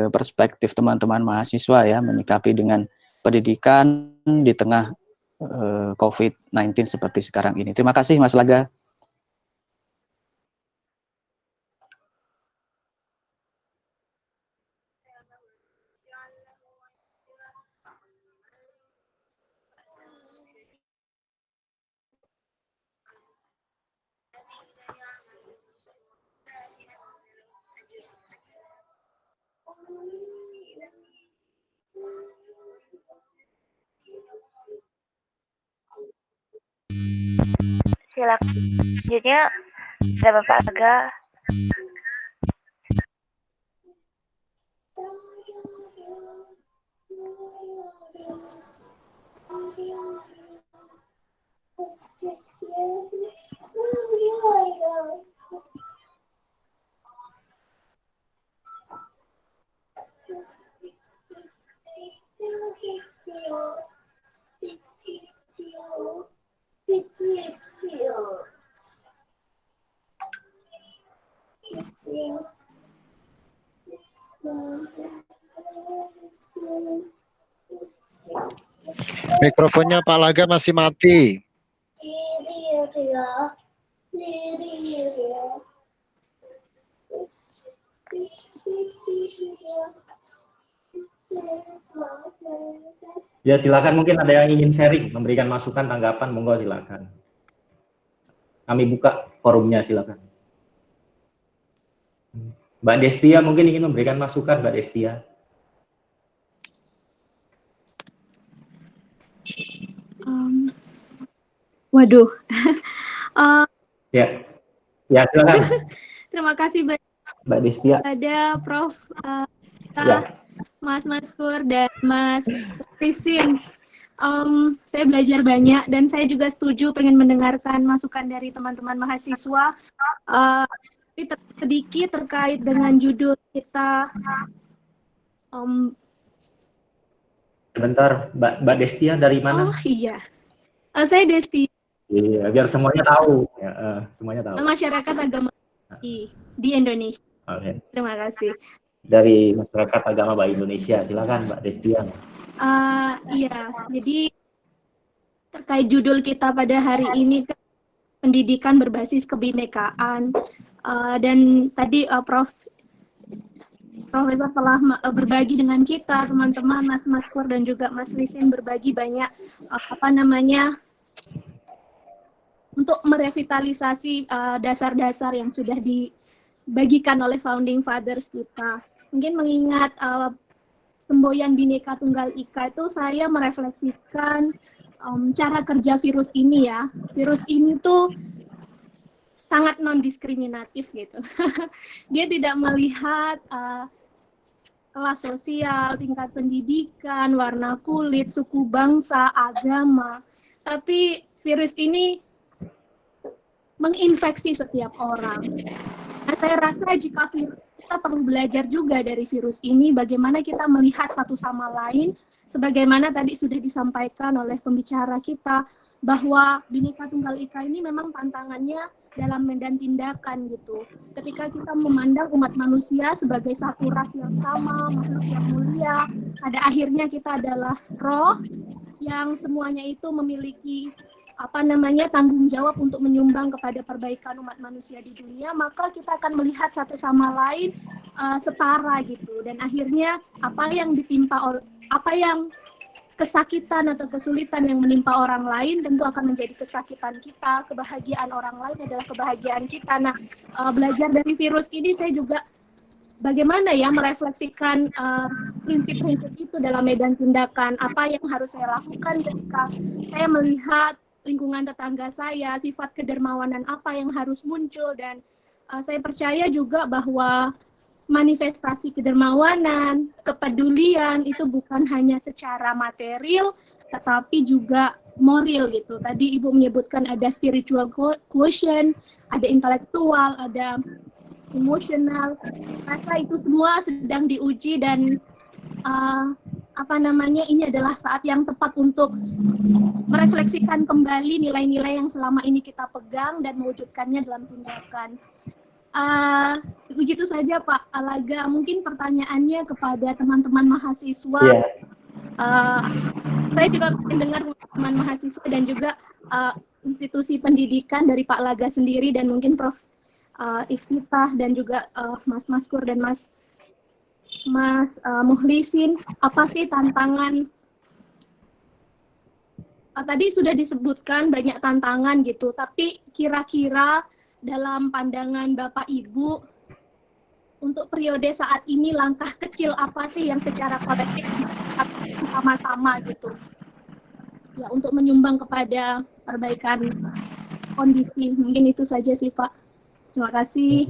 perspektif teman-teman mahasiswa ya menyikapi dengan pendidikan di tengah COVID-19 seperti sekarang ini. Terima kasih Mas Laga. Silakan. Selanjutnya ada Bapak Laga. Mikrofonnya Pak Laga masih mati. Ya silakan, mungkin ada yang ingin sharing, memberikan masukan, tanggapan, monggo silakan. Kami buka forumnya, silakan. Mbak Destia mungkin ingin memberikan masukan, Mbak Destia. Waduh. Ya, silakan. Terima kasih Mbak Destia. Ada Prof. Ya. Mas Maskur dan Mas Rizin. Saya belajar banyak dan saya juga setuju pengen mendengarkan masukan dari teman-teman mahasiswa. Sedikit terkait dengan judul kita. Sebentar, Mbak Destia dari mana? Oh iya, saya Desti. Iya, biar semuanya tahu. Ya, semuanya tahu. Masyarakat agama di Indonesia. Okay. Terima kasih. Dari Masyarakat Agama Baik Indonesia, silakan Mbak Destia. Iya, jadi terkait judul kita pada hari ini, pendidikan berbasis kebinekaan, dan tadi Profesor telah berbagi dengan kita, teman-teman, Mas Maskur dan juga Mas Lisin berbagi banyak untuk merevitalisasi dasar-dasar yang sudah dibagikan oleh founding fathers kita. Mungkin mengingat semboyan Bhinneka Tunggal Ika itu, saya merefleksikan cara kerja virus ini ya. Virus ini tuh sangat non-diskriminatif gitu. Dia tidak melihat kelas sosial, tingkat pendidikan, warna kulit, suku bangsa, agama. Tapi virus ini menginfeksi setiap orang. Nah, saya rasa jika kita perlu belajar juga dari virus ini, bagaimana kita melihat satu sama lain, sebagaimana tadi sudah disampaikan oleh pembicara kita, bahwa Bhinneka Tunggal Ika ini memang tantangannya dalam medan tindakan gitu. Ketika kita memandang umat manusia sebagai satu ras yang sama, makhluk yang mulia, pada akhirnya kita adalah roh yang semuanya itu memiliki tanggung jawab untuk menyumbang kepada perbaikan umat manusia di dunia, maka kita akan melihat satu sama lain setara gitu. Dan akhirnya apa yang kesakitan atau kesulitan yang menimpa orang lain tentu akan menjadi kesakitan kita, kebahagiaan orang lain adalah kebahagiaan kita. Nah, belajar dari virus ini saya juga bagaimana ya merefleksikan prinsip-prinsip itu dalam medan tindakan. Apa yang harus saya lakukan ketika saya melihat lingkungan tetangga saya, sifat kedermawanan apa yang harus muncul, dan saya percaya juga bahwa manifestasi kedermawanan, kepedulian itu bukan hanya secara material, tetapi juga moral gitu. Tadi Ibu menyebutkan ada spiritual quotient, ada intelektual, ada emosional. Rasa itu semua sedang diuji dan ini adalah saat yang tepat untuk merefleksikan kembali nilai-nilai yang selama ini kita pegang dan mewujudkannya dalam tindakan. Begitu saja Pak Alaga, mungkin pertanyaannya kepada teman-teman mahasiswa. Saya juga mendengar teman-teman mahasiswa dan juga institusi pendidikan dari Pak Laga sendiri dan mungkin Prof. Iftitah dan juga Mas Maskur dan Mas Muhlisin, apa sih tantangan? Tadi sudah disebutkan banyak tantangan gitu, tapi kira-kira dalam pandangan Bapak Ibu untuk periode saat ini langkah kecil apa sih yang secara kolektif bisa bersama-sama gitu ya untuk menyumbang kepada perbaikan kondisi. Mungkin itu saja sih Pak. Terima kasih.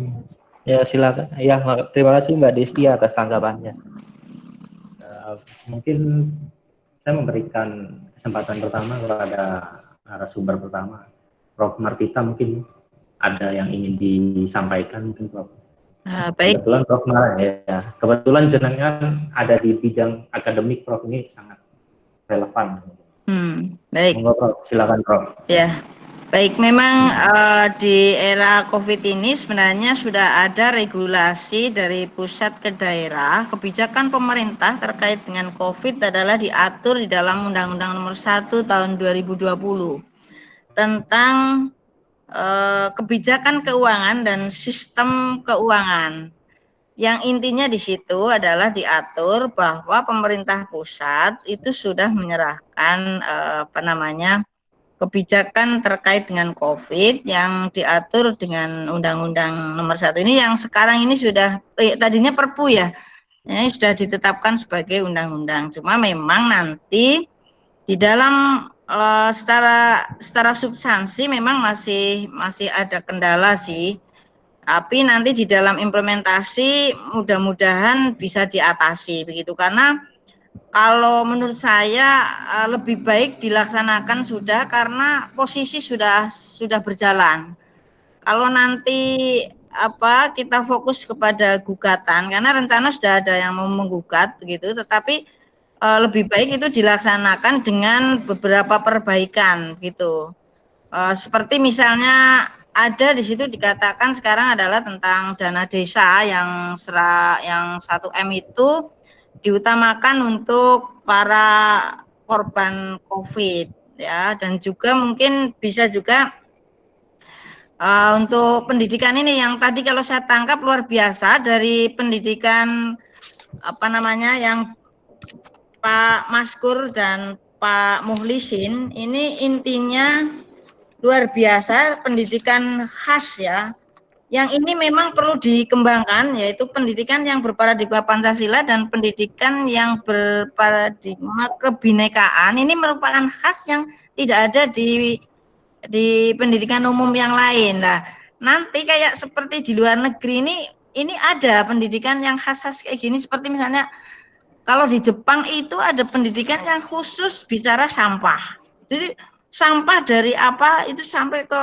Ya silakan. Ya terima kasih Mbak Desti atas tanggapannya. Mungkin saya memberikan kesempatan pertama kepada narasumber pertama, Prof. Martita, mungkin ada yang ingin disampaikan mungkin Prof. Baik. Kebetulan Prof. Ya, kebetulan jenengan ada di bidang akademik Prof, ini sangat relevan. Baik. Monggo Prof, silakan Prof. Ya. Baik, memang di era COVID ini sebenarnya sudah ada regulasi dari pusat ke daerah. Kebijakan pemerintah terkait dengan COVID adalah diatur di dalam Undang-Undang Nomor 1 Tahun 2020 tentang kebijakan keuangan dan sistem keuangan. Yang intinya di situ adalah diatur bahwa pemerintah pusat itu sudah menyerahkan kebijakan terkait dengan COVID yang diatur dengan Undang-Undang Nomor 1 ini, yang sekarang ini sudah tadinya Perpu ya, ini sudah ditetapkan sebagai undang-undang. Cuma memang nanti di dalam secara substansi memang masih ada kendala sih. Tapi nanti di dalam implementasi mudah-mudahan bisa diatasi begitu, karena kalau menurut saya lebih baik dilaksanakan sudah, karena posisi sudah berjalan. Kalau nanti kita fokus kepada gugatan, karena rencana sudah ada yang mau menggugat begitu, tetapi lebih baik itu dilaksanakan dengan beberapa perbaikan gitu. Seperti misalnya ada di situ dikatakan sekarang adalah tentang dana desa yang 1M itu diutamakan untuk para korban COVID ya, dan juga mungkin bisa juga untuk pendidikan ini yang tadi kalau saya tangkap luar biasa dari pendidikan yang Pak Maskur dan Pak Muhlisin, ini intinya luar biasa, pendidikan khas ya. Yang ini memang perlu dikembangkan, yaitu pendidikan yang berparadigma Pancasila dan pendidikan yang berparadigma kebinekaan. Ini merupakan khas yang tidak ada di pendidikan umum yang lain. Nah, nanti kayak seperti di luar negeri ini ada pendidikan yang khas-khas kayak gini, seperti misalnya kalau di Jepang itu ada pendidikan yang khusus bicara sampah. Jadi sampah dari apa itu sampai ke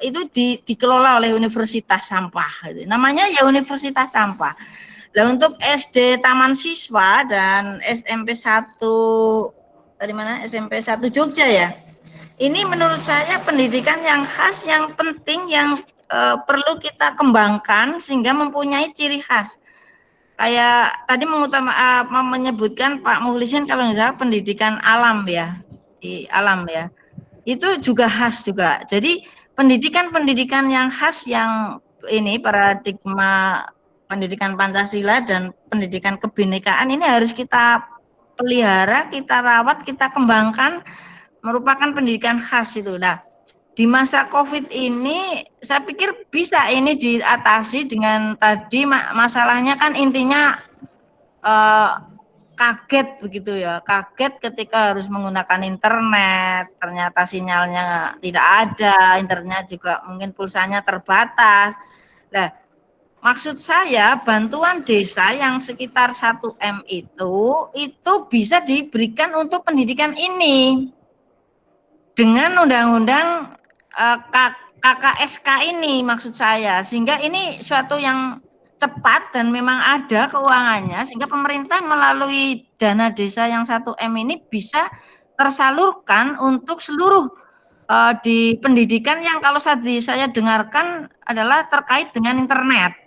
itu dikelola oleh Universitas Sampah, gitu. Namanya ya Universitas Sampah. Nah, untuk SD Taman Siswa dan SMP 1 dari mana? SMP 1 Jogja ya. ini menurut saya pendidikan yang khas, yang penting, yang perlu kita kembangkan sehingga mempunyai ciri khas. Kayak tadi menyebutkan Pak Mukhlisin kalau nggak salah pendidikan alam ya, di alam ya, itu juga khas juga. Jadi pendidikan yang khas yang ini paradigma pendidikan Pancasila dan pendidikan kebinekaan ini harus kita pelihara, kita rawat, kita kembangkan, merupakan pendidikan khas itu. Nah, di masa COVID ini saya pikir bisa ini diatasi dengan tadi masalahnya kan intinya kaget begitu ya, kaget ketika harus menggunakan internet, ternyata sinyalnya tidak ada, internetnya juga mungkin pulsanya terbatas. Nah, maksud saya bantuan desa yang sekitar 1 M itu bisa diberikan untuk pendidikan ini dengan undang-undang KKSK ini maksud saya, sehingga ini suatu yang cepat dan memang ada keuangannya sehingga pemerintah melalui dana desa yang 1 M ini bisa tersalurkan untuk seluruh di pendidikan yang kalau tadi saya dengarkan adalah terkait dengan internet.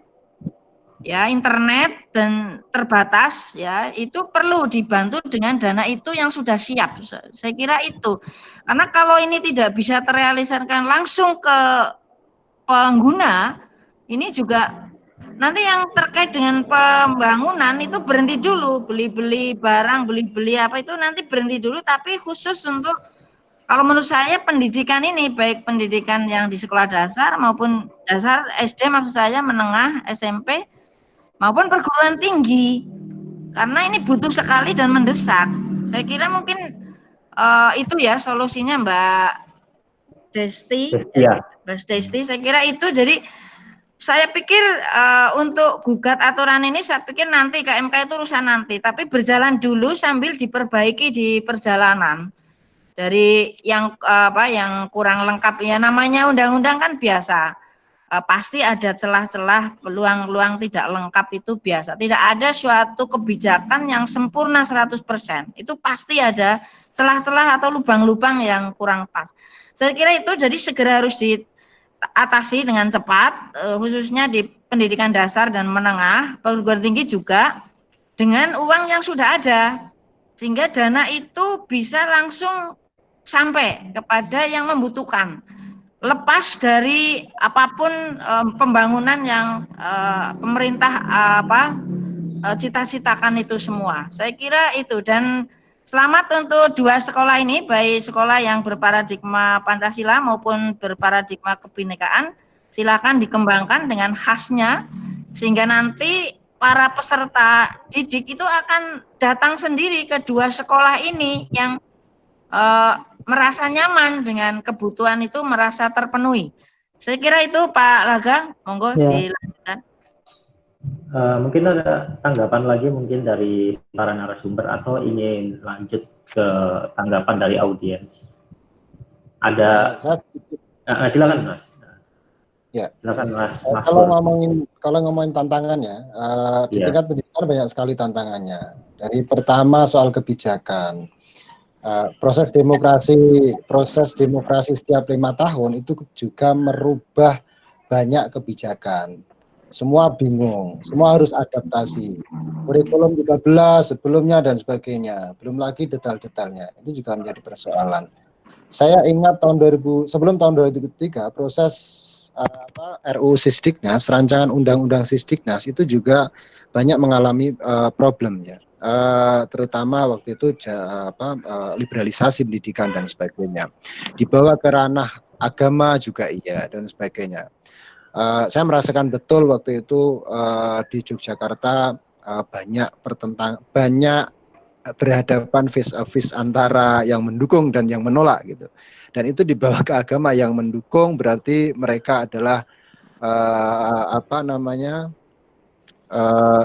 Ya, internet dan terbatas ya, itu perlu dibantu dengan dana itu yang sudah siap. Saya kira itu. Karena kalau ini tidak bisa terrealisasikan langsung ke pengguna, ini juga nanti yang terkait dengan pembangunan itu berhenti dulu, beli-beli barang, beli-beli apa itu nanti berhenti dulu, tapi khusus untuk kalau menurut saya pendidikan ini baik pendidikan yang di sekolah dasar maupun dasar SD maksud saya, menengah, SMP maupun perguruan tinggi, karena ini butuh sekali dan mendesak. Saya kira mungkin itu ya solusinya Mbak Desti, Ya. Mbak Desti, saya kira itu. Jadi saya pikir untuk gugat aturan ini saya pikir nanti ke MK itu urusan nanti, tapi berjalan dulu sambil diperbaiki di perjalanan. Dari yang yang kurang lengkap ya, namanya undang-undang kan biasa. Pasti ada celah-celah, peluang-peluang tidak lengkap, itu biasa. Tidak ada suatu kebijakan yang sempurna 100%. Itu pasti ada celah-celah atau lubang-lubang yang kurang pas. Saya kira itu jadi segera harus diatasi dengan cepat, khususnya di pendidikan dasar dan menengah, perguruan tinggi juga, dengan uang yang sudah ada. Sehingga dana itu bisa langsung sampai kepada yang membutuhkan. Lepas dari apapun pembangunan yang pemerintah cita-citakan itu semua. Saya kira itu. Dan selamat untuk 2 sekolah ini, baik sekolah yang berparadigma Pancasila maupun berparadigma kebinekaan. Silakan dikembangkan dengan khasnya sehingga nanti para peserta didik itu akan datang sendiri ke 2 sekolah ini yang merasa nyaman dengan kebutuhan itu, merasa terpenuhi. Saya kira itu Pak Laga, monggo dilanjutkan. Mungkin ada tanggapan lagi mungkin dari para narasumber atau ingin lanjut ke tanggapan dari audiens. Ada, silakan Mas. Ya. Silakan Mas. Kalau ngomongin tantangannya, di tingkat pendidikan banyak sekali tantangannya. Dari pertama soal kebijakan. Proses demokrasi setiap 5 tahun itu juga merubah banyak kebijakan. Semua bingung, semua harus adaptasi. Kurikulum 13 sebelumnya dan sebagainya, belum lagi detail-detailnya. Itu juga menjadi persoalan. Saya ingat sebelum tahun 2003 proses RUU Sisdiknas, rancangan undang-undang Sisdiknas itu juga banyak mengalami problem ya. Terutama waktu itu liberalisasi pendidikan dan sebagainya, dibawa ke ranah agama juga iya dan sebagainya. Saya merasakan betul waktu itu di Yogyakarta banyak berhadapan face to face antara yang mendukung dan yang menolak gitu, dan itu dibawa ke agama. Yang mendukung berarti mereka adalah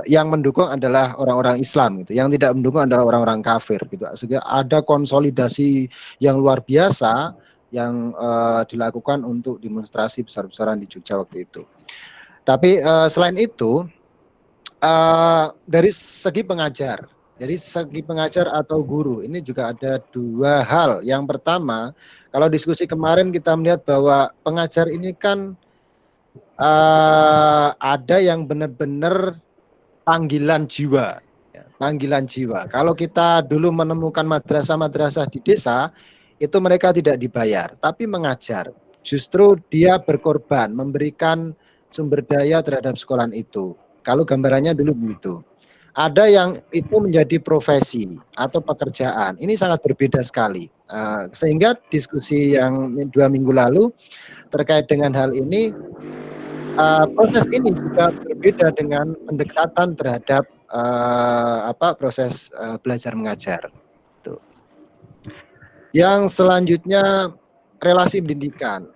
yang mendukung adalah orang-orang Islam gitu, yang tidak mendukung adalah orang-orang kafir gitu. Sehingga ada konsolidasi yang luar biasa yang dilakukan untuk demonstrasi besar-besaran di Jogja waktu itu. Tapi selain itu dari segi pengajar Jadi segi pengajar atau guru ini juga ada dua hal. Yang pertama, kalau diskusi kemarin kita melihat bahwa pengajar ini kan ada yang benar-benar panggilan jiwa. Ya, panggilan jiwa. Kalau kita dulu menemukan madrasah-madrasah di desa, itu mereka tidak dibayar, tapi mengajar. Justru dia berkorban, memberikan sumber daya terhadap sekolahan itu. Kalau gambarannya dulu begitu. Ada yang itu menjadi profesi atau pekerjaan. Ini sangat berbeda sekali. Sehingga diskusi yang 2 minggu lalu terkait dengan hal ini, proses ini juga berbeda dengan pendekatan terhadap proses belajar mengajar. Tuh. Yang selanjutnya relasi pendidikan.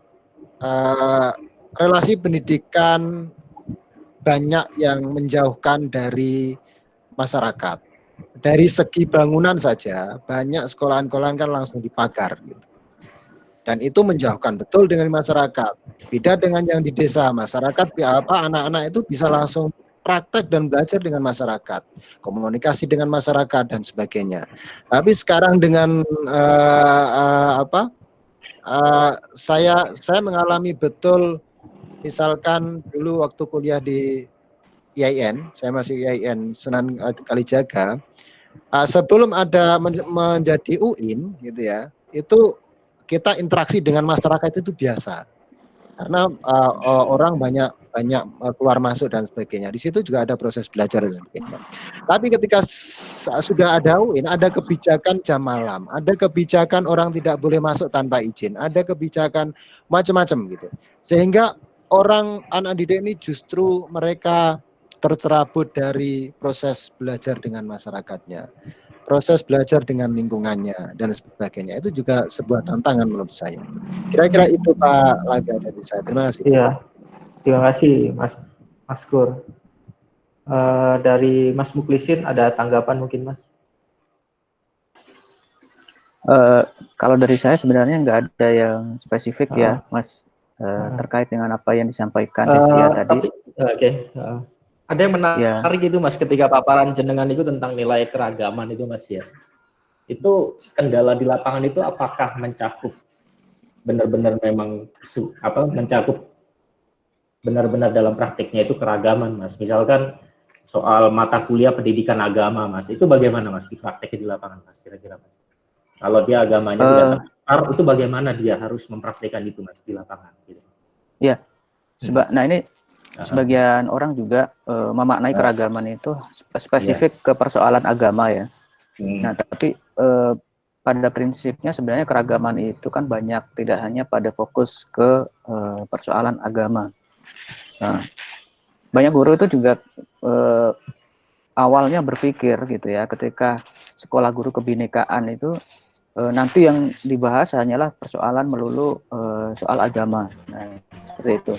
Relasi pendidikan banyak yang menjauhkan dari masyarakat. Dari segi bangunan saja, banyak sekolahan-sekolahan kan langsung dipagar. Gitu. Dan itu menjauhkan betul dengan masyarakat. Beda dengan yang di desa, masyarakat anak-anak itu bisa langsung praktek dan belajar dengan masyarakat, komunikasi dengan masyarakat dan sebagainya. Tapi sekarang dengan saya mengalami betul, misalkan dulu waktu kuliah di IAIN, saya masih IAIN Sunan Kalijaga, sebelum ada menjadi UIN gitu ya, itu kita interaksi dengan masyarakat itu biasa, karena orang banyak keluar masuk dan sebagainya. Di situ juga ada proses belajar dan sebagainya. Tapi ketika sudah ada UIN, ada kebijakan jam malam, ada kebijakan orang tidak boleh masuk tanpa izin, ada kebijakan macam-macam gitu, sehingga anak didik ini justru mereka tercerabut dari proses belajar dengan masyarakatnya, proses belajar dengan lingkungannya dan sebagainya. Itu juga sebuah tantangan menurut saya. Kira-kira itu Pak Laga dari saya. Terima kasih. Iya, terima kasih Mas Kur. Dari Mas Muklisin ada tanggapan mungkin Mas? Kalau dari saya sebenarnya nggak ada yang spesifik ya Mas, terkait dengan apa yang disampaikan Destia tadi. Oke. Ada yang menarik itu Mas, ketika paparan jenengan itu tentang nilai keragaman itu Mas ya. Itu kendala di lapangan itu apakah mencakup benar-benar memang mencakup benar-benar dalam praktiknya itu keragaman Mas. Misalkan soal mata kuliah pendidikan agama Mas, itu bagaimana Mas di prakteknya di lapangan Mas kira-kira Mas? Kalau dia agamanya tidak terdaftar, itu bagaimana dia harus mempraktikkan itu Mas di lapangan gitu. Iya. Nah ini sebagian orang juga memaknai keragaman itu spesifik ke persoalan agama ya. Nah, tapi pada prinsipnya sebenarnya keragaman itu kan banyak, tidak hanya pada fokus ke persoalan agama. Nah, banyak guru itu juga awalnya berpikir gitu ya, ketika sekolah guru kebinekaan itu nanti yang dibahas hanyalah persoalan melulu soal agama. Nah, seperti itu.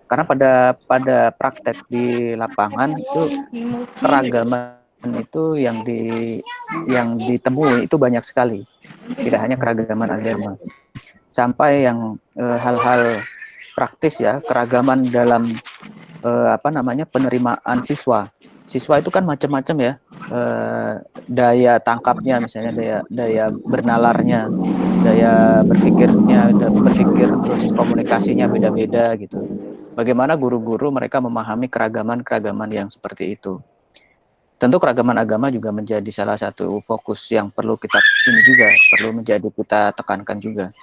Karena pada praktek di lapangan itu keragaman itu yang ditemui itu banyak sekali, tidak hanya keragaman agama, sampai yang hal-hal praktis ya, keragaman dalam penerimaan siswa itu kan macam-macam ya, daya tangkapnya misalnya, daya bernalarnya, daya berpikirnya, terus komunikasinya beda-beda gitu. Bagaimana guru-guru mereka memahami keragaman yang seperti itu. Tentu keragaman agama juga menjadi salah satu fokus yang perlu kita tekankan juga.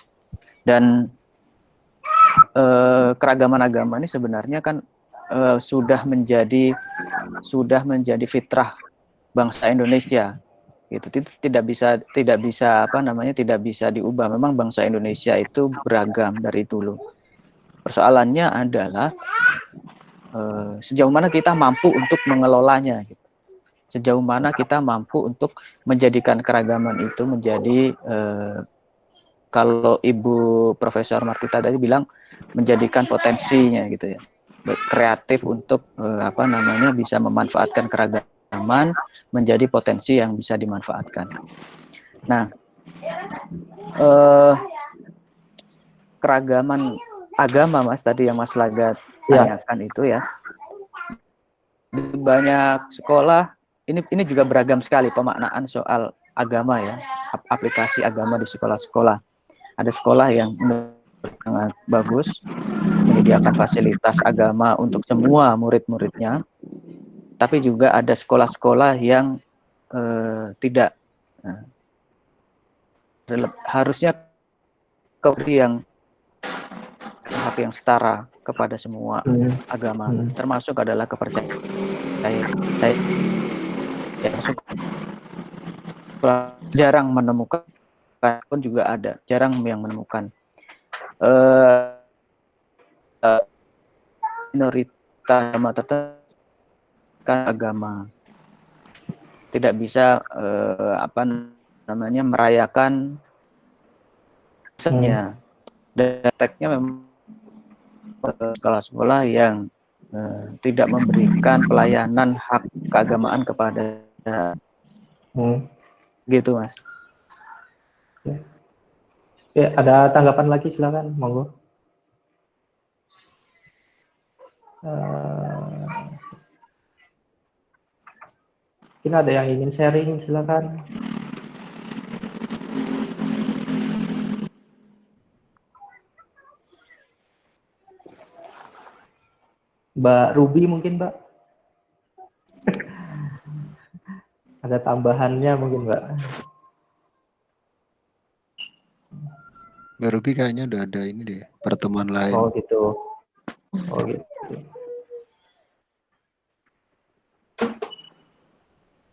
Dan keragaman agama ini sebenarnya kan sudah menjadi fitrah bangsa Indonesia. Itu tidak bisa diubah. Memang bangsa Indonesia itu beragam dari dulu. Persoalannya adalah sejauh mana kita mampu untuk mengelolanya, gitu. Sejauh mana kita mampu untuk menjadikan keragaman itu menjadi kalau Ibu Profesor Martita tadi bilang menjadikan potensinya gitu ya, kreatif untuk bisa memanfaatkan keragaman menjadi potensi yang bisa dimanfaatkan. Nah, keragaman agama Mas tadi yang Mas Laga tanyakan itu ya, di banyak sekolah ini juga beragam sekali pemaknaan soal agama ya, aplikasi agama di sekolah-sekolah. Ada sekolah yang sangat bagus, menyediakan fasilitas agama untuk semua murid-muridnya, tapi juga ada sekolah-sekolah yang tidak. Nah, harusnya yang hak yang setara kepada semua agama, termasuk adalah kepercayaan. Saya jarang menemukan, pun juga ada, jarang yang menemukan minoritas agama tertentu agama tidak bisa merayakan setnya dan prakteknya memang sekolah-sekolah yang tidak memberikan pelayanan hak keagamaan kepada gitu, Mas. Ya, ada tanggapan lagi, silakan, monggo. Mungkin ada yang ingin sharing, silakan. Mbak Ruby mungkin, Mbak. Ada tambahannya mungkin, Mbak. Mbak Ruby kayaknya udah ada ini deh, pertemuan lain. Oh gitu. Oh gitu.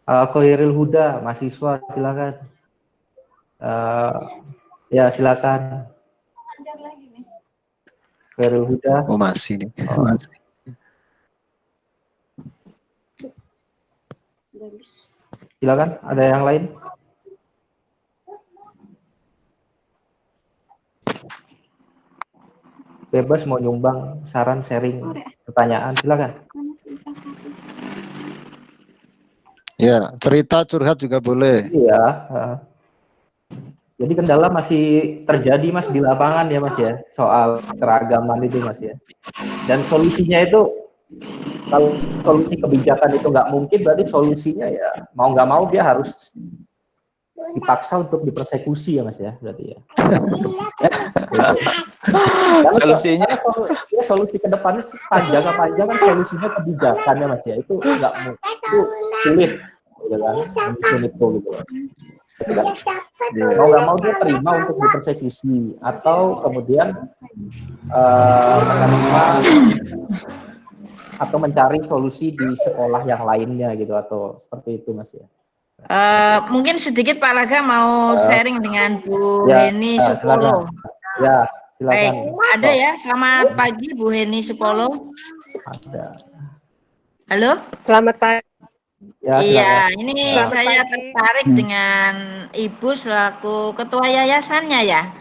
Khairil Huda, mahasiswa, silakan. Ya, silakan. Khairil Huda. Oh, masih nih. Oh. Silakan, ada yang lain? Bebas mau nyumbang, saran, sharing, pertanyaan, silakan. Ya, cerita curhat juga boleh. Iya. Jadi kendala masih terjadi, Mas, di lapangan ya, Mas ya, soal keragaman itu, Mas ya. Dan solusinya itu, kalau solusi kebijakan itu nggak mungkin, berarti solusinya ya mau nggak mau dia harus dipaksa untuk dipersekusi ya, Mas ya, berarti ya. Solusinya ya, solusi ke depannya jangka panjang kan solusinya kebijakan ya, Mas ya, itu nggak itu sulit gitu kan, sulit gitu. Mau nggak mau dia terima untuk dipersekusi atau kemudian menerima atau mencari solusi di sekolah yang lainnya gitu, atau seperti itu, Mas ya. Mungkin sedikit Pak Laga mau sharing dengan Bu Heni Supolo. Ya, silakan. Baik, ada ya. Selamat pagi Bu Heni Supolo. Ada. Halo. Selamat pagi. Ya, iya, ini Selamat saya pagi. tertarik dengan Ibu selaku ketua yayasannya ya.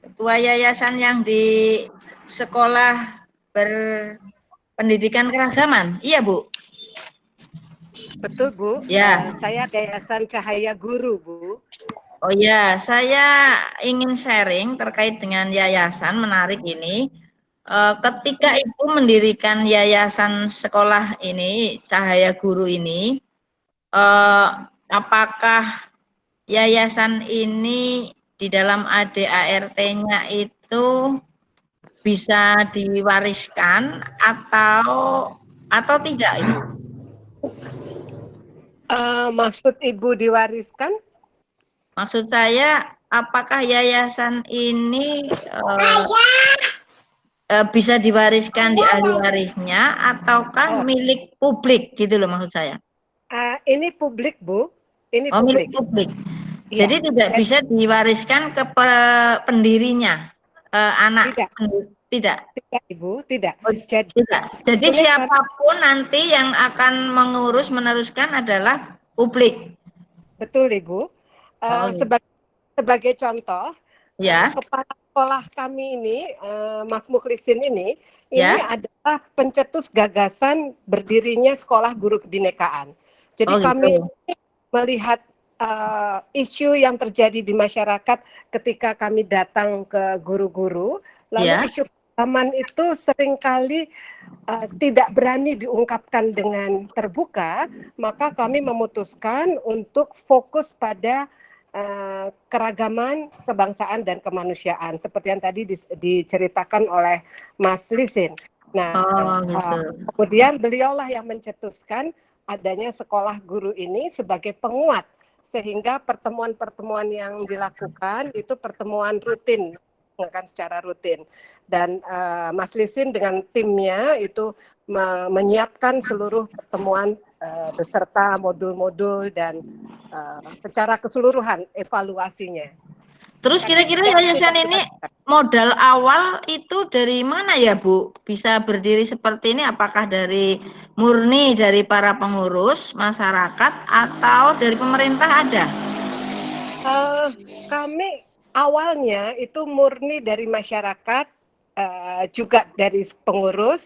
Ketua yayasan yang di sekolah berpendidikan keragaman. Iya, Bu. Betul, Bu. Ya. Saya Yayasan Cahaya Guru, Bu. Oh ya, saya ingin sharing terkait dengan yayasan menarik ini. Ketika Ibu mendirikan yayasan sekolah ini, Cahaya Guru ini, apakah yayasan ini di dalam ADART-nya itu bisa diwariskan atau tidak, Ibu? Maksud Ibu diwariskan? Maksud saya, apakah yayasan ini bisa diwariskan di ahli warisnya ataukah milik publik gitu loh maksud saya? Ini publik, Bu. Ini milik publik. Ya. Jadi tidak bisa diwariskan ke pendirinya, anak. Tidak. Tidak, Ibu, tidak. Tidak. Jadi siapapun nanti yang akan mengurus meneruskan adalah publik. Betul, Ibu. Sebagai contoh, ya. Kepala sekolah kami ini, Mas Mukhlisin ini adalah pencetus gagasan berdirinya Sekolah Guru Kebinekaan. Jadi kami melihat isu yang terjadi di masyarakat ketika kami datang ke guru-guru, lalu isu pengalaman itu seringkali tidak berani diungkapkan dengan terbuka, maka kami memutuskan untuk fokus pada keragaman kebangsaan dan kemanusiaan seperti yang tadi diceritakan oleh Mas Lisin. Nah, kemudian beliaulah yang mencetuskan adanya sekolah guru ini sebagai penguat, sehingga pertemuan-pertemuan yang dilakukan itu pertemuan rutin, secara rutin. Dan Mas Lisin dengan timnya itu menyiapkan seluruh pertemuan beserta modul-modul dan secara keseluruhan evaluasinya. Terus kira-kira yayasan ini modal awal itu dari mana ya Bu? Bisa berdiri seperti ini apakah dari murni dari para pengurus, masyarakat, atau dari pemerintah ada? Kami awalnya itu murni dari masyarakat, juga dari pengurus.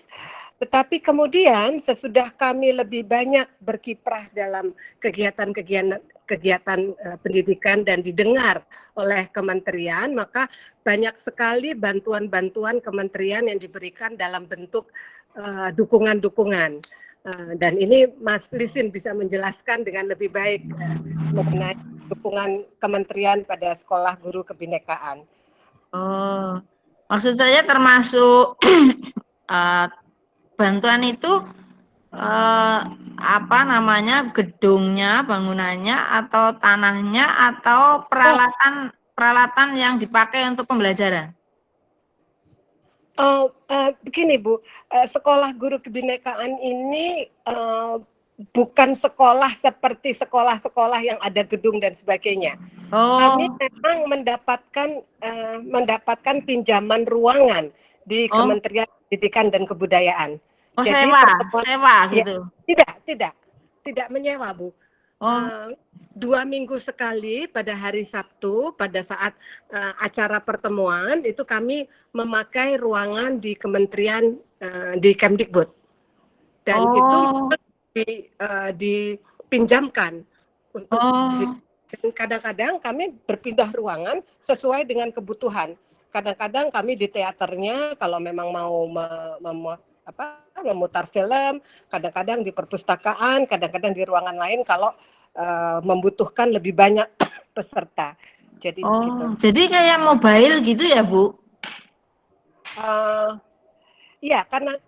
Tetapi kemudian sesudah kami lebih banyak berkiprah dalam kegiatan pendidikan dan didengar oleh kementerian, maka banyak sekali bantuan-bantuan kementerian yang diberikan dalam bentuk dukungan-dukungan. Dan ini Mas Lisin bisa menjelaskan dengan lebih baik mengenai dukungan kementerian pada sekolah guru kebinekaan. Oh, maksud saya termasuk bantuan itu apa namanya, gedungnya, bangunannya, atau tanahnya, atau peralatan yang dipakai untuk pembelajaran? Begini Bu, sekolah guru kebinekaan ini bukan sekolah seperti sekolah-sekolah yang ada gedung dan sebagainya. Kami memang mendapatkan pinjaman ruangan di Kementerian Pendidikan dan Kebudayaan. Jadi sewa gitu? Tidak menyewa Bu. 2 minggu sekali pada hari Sabtu pada saat acara pertemuan itu kami memakai ruangan di Kementerian di Kemdikbud dan itu dipinjamkan untuk kadang-kadang kami berpindah ruangan sesuai dengan kebutuhan. Kadang-kadang kami di teaternya kalau memang mau memutar film, kadang-kadang di perpustakaan, kadang-kadang di ruangan lain kalau membutuhkan lebih banyak peserta. Jadi gitu. Jadi kayak mobile gitu ya Bu? Iya, karena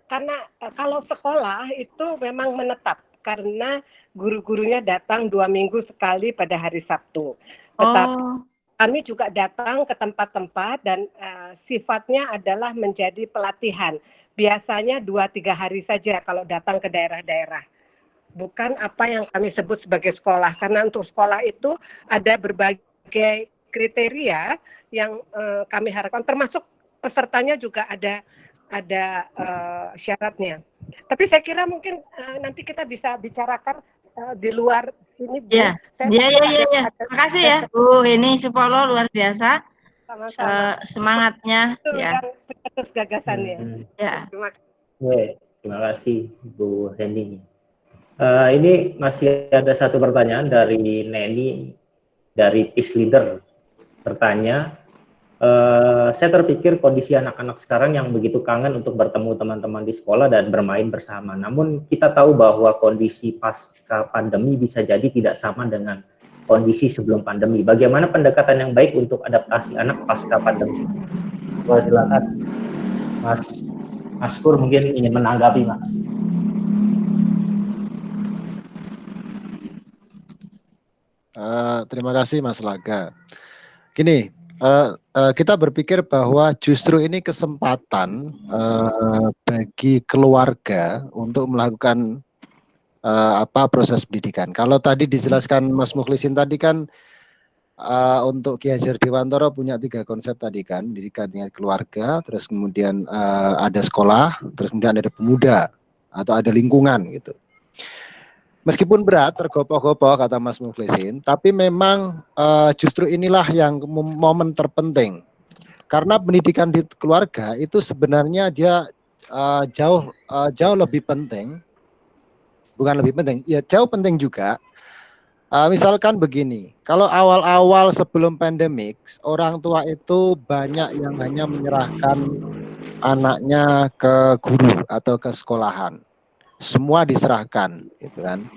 kalau sekolah itu memang menetap karena guru-gurunya datang 2 minggu sekali pada hari Sabtu. Tetapi kami juga datang ke tempat-tempat dan sifatnya adalah menjadi pelatihan. Biasanya 2-3 hari saja kalau datang ke daerah-daerah. Bukan apa yang kami sebut sebagai sekolah. Karena untuk sekolah itu ada berbagai kriteria yang kami harapkan, termasuk pesertanya juga ada syaratnya. Tapi saya kira mungkin nanti kita bisa bicarakan di luar ini Bu. Iya. Terima kasih ya Bu Heni Supolo, luar biasa. Semangatnya ya. Terus gagasannya. Ya. Terima kasih Bu Heni. Ini masih ada satu pertanyaan dari Neni dari Peace Leader. Bertanya, saya terpikir kondisi anak-anak sekarang yang begitu kangen untuk bertemu teman-teman di sekolah dan bermain bersama. Namun kita tahu bahwa kondisi pasca pandemi bisa jadi tidak sama dengan kondisi sebelum pandemi. Bagaimana pendekatan yang baik untuk adaptasi anak pasca pandemi? Silakan Mas Kur mungkin ingin menanggapi Mas. Terima kasih Mas Laga. Gini, kita berpikir bahwa justru ini kesempatan bagi keluarga untuk melakukan proses pendidikan. Kalau tadi dijelaskan Mas Mukhlisin tadi kan untuk Ki Hajar Dewantara punya 3 konsep tadi kan, pendidikan dengan keluarga, terus kemudian ada sekolah, terus kemudian ada pemuda atau ada lingkungan gitu. Meskipun berat, tergopoh-gopoh kata Mas Mukhlisin, tapi memang justru inilah yang momen terpenting. Karena pendidikan di keluarga itu sebenarnya dia jauh lebih penting. Bukan lebih penting, ya jauh penting juga. Misalkan begini, kalau awal-awal sebelum pandemik, orang tua itu banyak yang hanya menyerahkan anaknya ke guru atau ke sekolahan, semua diserahkan, gitu kan.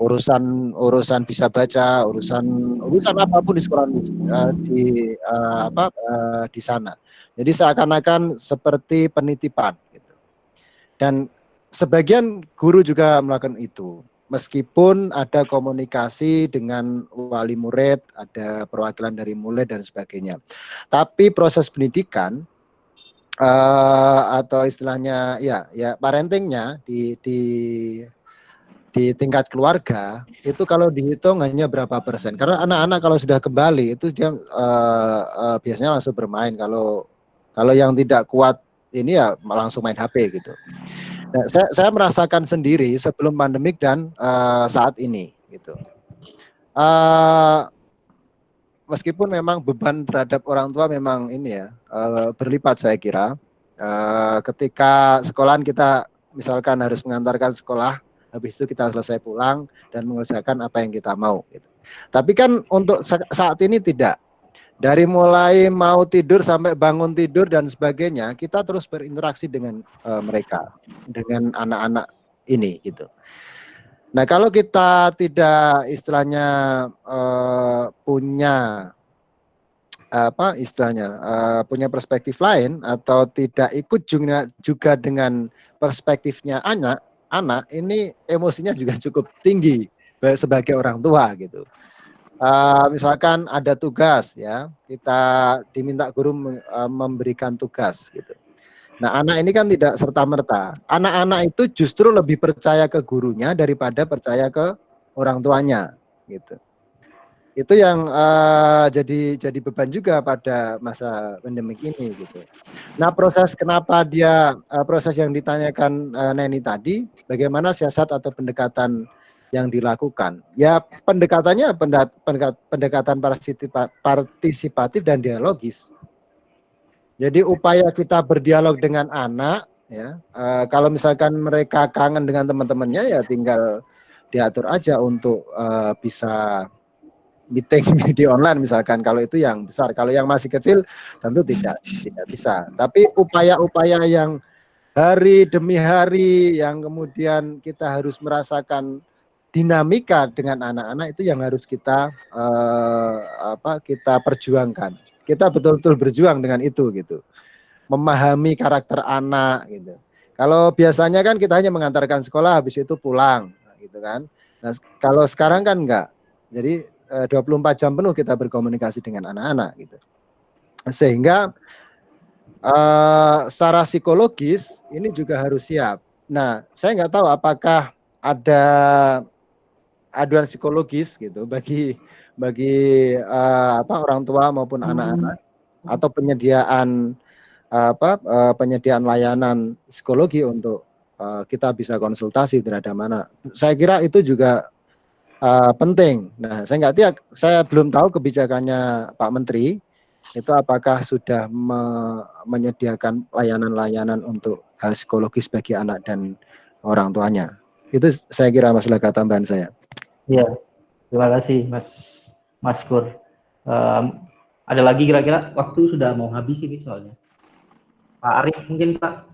Urusan bisa baca, urusan apapun di sekolah di sana. Jadi seakan-akan seperti penitipan, gitu. Dan sebagian guru juga melakukan itu. Meskipun ada komunikasi dengan wali murid, ada perwakilan dari murid dan sebagainya. Tapi proses pendidikan atau istilahnya ya parentingnya di tingkat keluarga itu kalau dihitung hanya berapa persen. Karena anak-anak kalau sudah kembali itu dia biasanya langsung bermain. Kalau yang tidak kuat ini ya langsung main HP gitu. Nah, saya merasakan sendiri sebelum pandemik dan saat ini gitu. Meskipun memang beban terhadap orang tua memang ini ya berlipat saya kira. Ketika sekolahan kita misalkan harus mengantarkan sekolah, habis itu kita selesai pulang dan mengerjakan apa yang kita mau. Gitu. Tapi kan untuk saat ini tidak. Dari mulai mau tidur sampai bangun tidur dan sebagainya, kita terus berinteraksi dengan mereka, dengan anak-anak ini gitu. Nah, kalau kita tidak istilahnya punya punya perspektif lain atau tidak ikut juga dengan perspektifnya anak ini emosinya juga cukup tinggi sebagai orang tua gitu. Misalkan ada tugas ya, kita diminta guru memberikan tugas gitu. Nah, anak ini kan tidak serta-merta. Anak-anak itu justru lebih percaya ke gurunya daripada percaya ke orang tuanya gitu. Itu yang jadi beban juga pada masa pandemik ini gitu. Nah, kenapa dia proses yang ditanyakan Neni tadi, bagaimana siasat atau pendekatan yang dilakukan? Ya pendekatannya pendekatan partisipatif dan dialogis. Jadi upaya kita berdialog dengan anak, ya kalau misalkan mereka kangen dengan teman-temannya ya tinggal diatur aja untuk bisa meeting di online misalkan, kalau itu yang besar. Kalau yang masih kecil tentu tidak bisa. Tapi upaya-upaya yang hari demi hari yang kemudian kita harus merasakan dinamika dengan anak-anak itu yang harus kita kita perjuangkan. Kita betul-betul berjuang dengan itu gitu. Memahami karakter anak gitu. Kalau biasanya kan kita hanya mengantarkan sekolah habis itu pulang gitu kan. Nah, kalau sekarang kan enggak. Jadi 24 jam penuh kita berkomunikasi dengan anak-anak gitu. Sehingga secara psikologis ini juga harus siap. Nah, saya nggak tahu apakah ada aduan psikologis gitu bagi orang tua maupun anak-anak atau penyediaan penyediaan layanan psikologi untuk kita bisa konsultasi terhadap anak. Saya kira itu juga penting. Nah, saya belum tahu kebijakannya Pak Menteri itu apakah sudah menyediakan layanan-layanan untuk psikologis bagi anak dan orang tuanya. Itu saya kira masalah tambahan saya. Ya, terima kasih Mas Kur. Ada lagi kira-kira, waktu sudah mau habis ini soalnya. Pak Arief mungkin Pak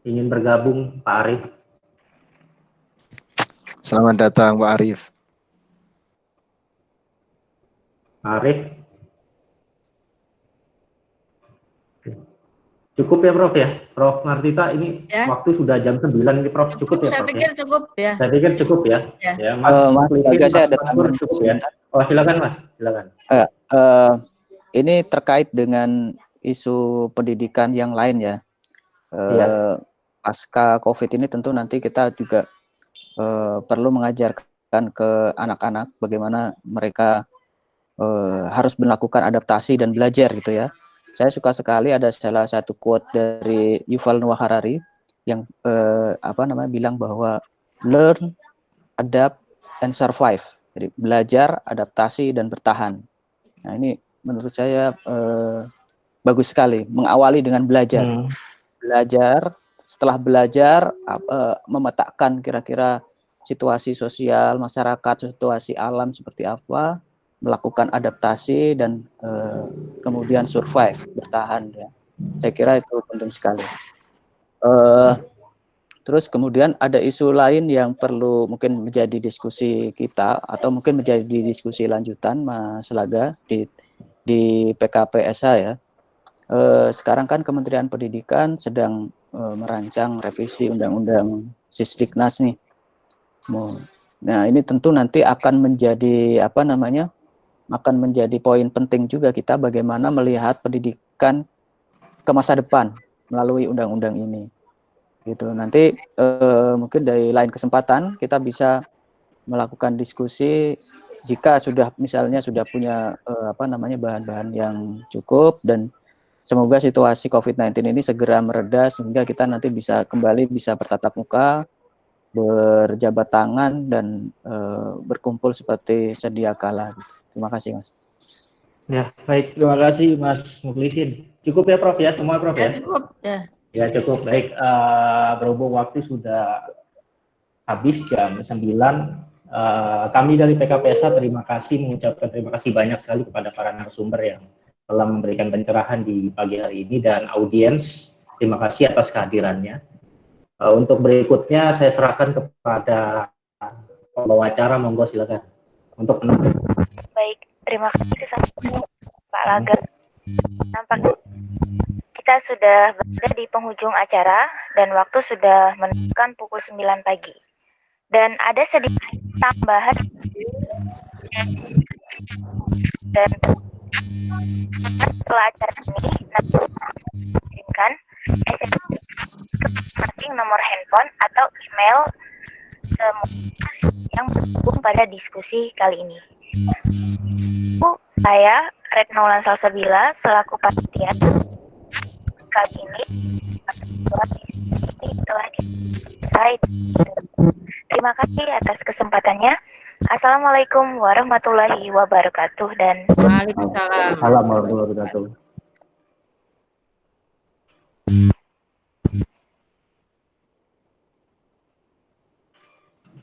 ingin bergabung, Pak Arief. Selamat datang Pak Arief. Arief. Cukup ya Prof ya? Prof Martita ini ya. Waktu sudah jam 9 ini Prof, cukup ya Prof? Saya pikir ya? Cukup ya. Saya pikir cukup ya. Ya Mas, saya ada tambahan cukup ya. Oh silakan Mas, silakan. Ini terkait dengan isu pendidikan yang lain ya. Pasca COVID ini tentu nanti kita juga perlu mengajarkan ke anak-anak bagaimana mereka harus melakukan adaptasi dan belajar gitu ya. Saya suka sekali ada salah satu quote dari Yuval Noah Harari yang bilang bahwa learn, adapt, and survive. Jadi belajar, adaptasi, dan bertahan. Nah ini menurut saya bagus sekali, mengawali dengan belajar. Belajar, setelah belajar memetakan kira-kira situasi sosial masyarakat, situasi alam seperti apa, melakukan adaptasi dan kemudian survive, bertahan ya. Saya kira itu penting sekali. Terus kemudian ada isu lain yang perlu mungkin menjadi diskusi kita atau mungkin menjadi diskusi lanjutan, Mas Laga, di PKPSH ya. Sekarang kan Kementerian Pendidikan sedang merancang revisi Undang-Undang Sisdiknas nih. Nah, ini tentu nanti akan menjadi akan menjadi poin penting juga kita bagaimana melihat pendidikan ke masa depan melalui undang-undang ini. Gitu. Nanti mungkin dari lain kesempatan kita bisa melakukan diskusi jika misalnya sudah punya bahan-bahan yang cukup, dan semoga situasi COVID-19 ini segera mereda sehingga kita nanti bisa bertatap muka, berjabat tangan, dan berkumpul seperti sedia kala. Terima kasih, Mas. Ya, baik. Terima kasih, Mas Mukhlisin. Cukup ya, Prof ya? Semua, Prof ya? Cukup, ya. Ya, cukup. Baik, berhubung waktu sudah habis jam 9, kami dari PKPSH mengucapkan terima kasih banyak sekali kepada para narasumber yang telah memberikan pencerahan di pagi hari ini, dan audiens, terima kasih atas kehadirannya. Untuk berikutnya saya serahkan kepada pembawa acara, monggo silakan untuk penutup. Baik, terima kasih Pak Laga. Nampaknya kita sudah berada di penghujung acara dan waktu sudah menunjukkan pukul 9 pagi. Dan ada sedikit tambahan dan setelah acara ini nanti kirimkan SMS ke masing nomor handphone atau email semua yang berhubung pada diskusi kali ini. Saya Retno Salsabila selaku panitia kali ini telah selesai. Terima kasih atas kesempatannya. Assalamualaikum warahmatullahi wabarakatuh dan Waalaikumsalam. Assalamualaikum warahmatullahi wabarakatuh.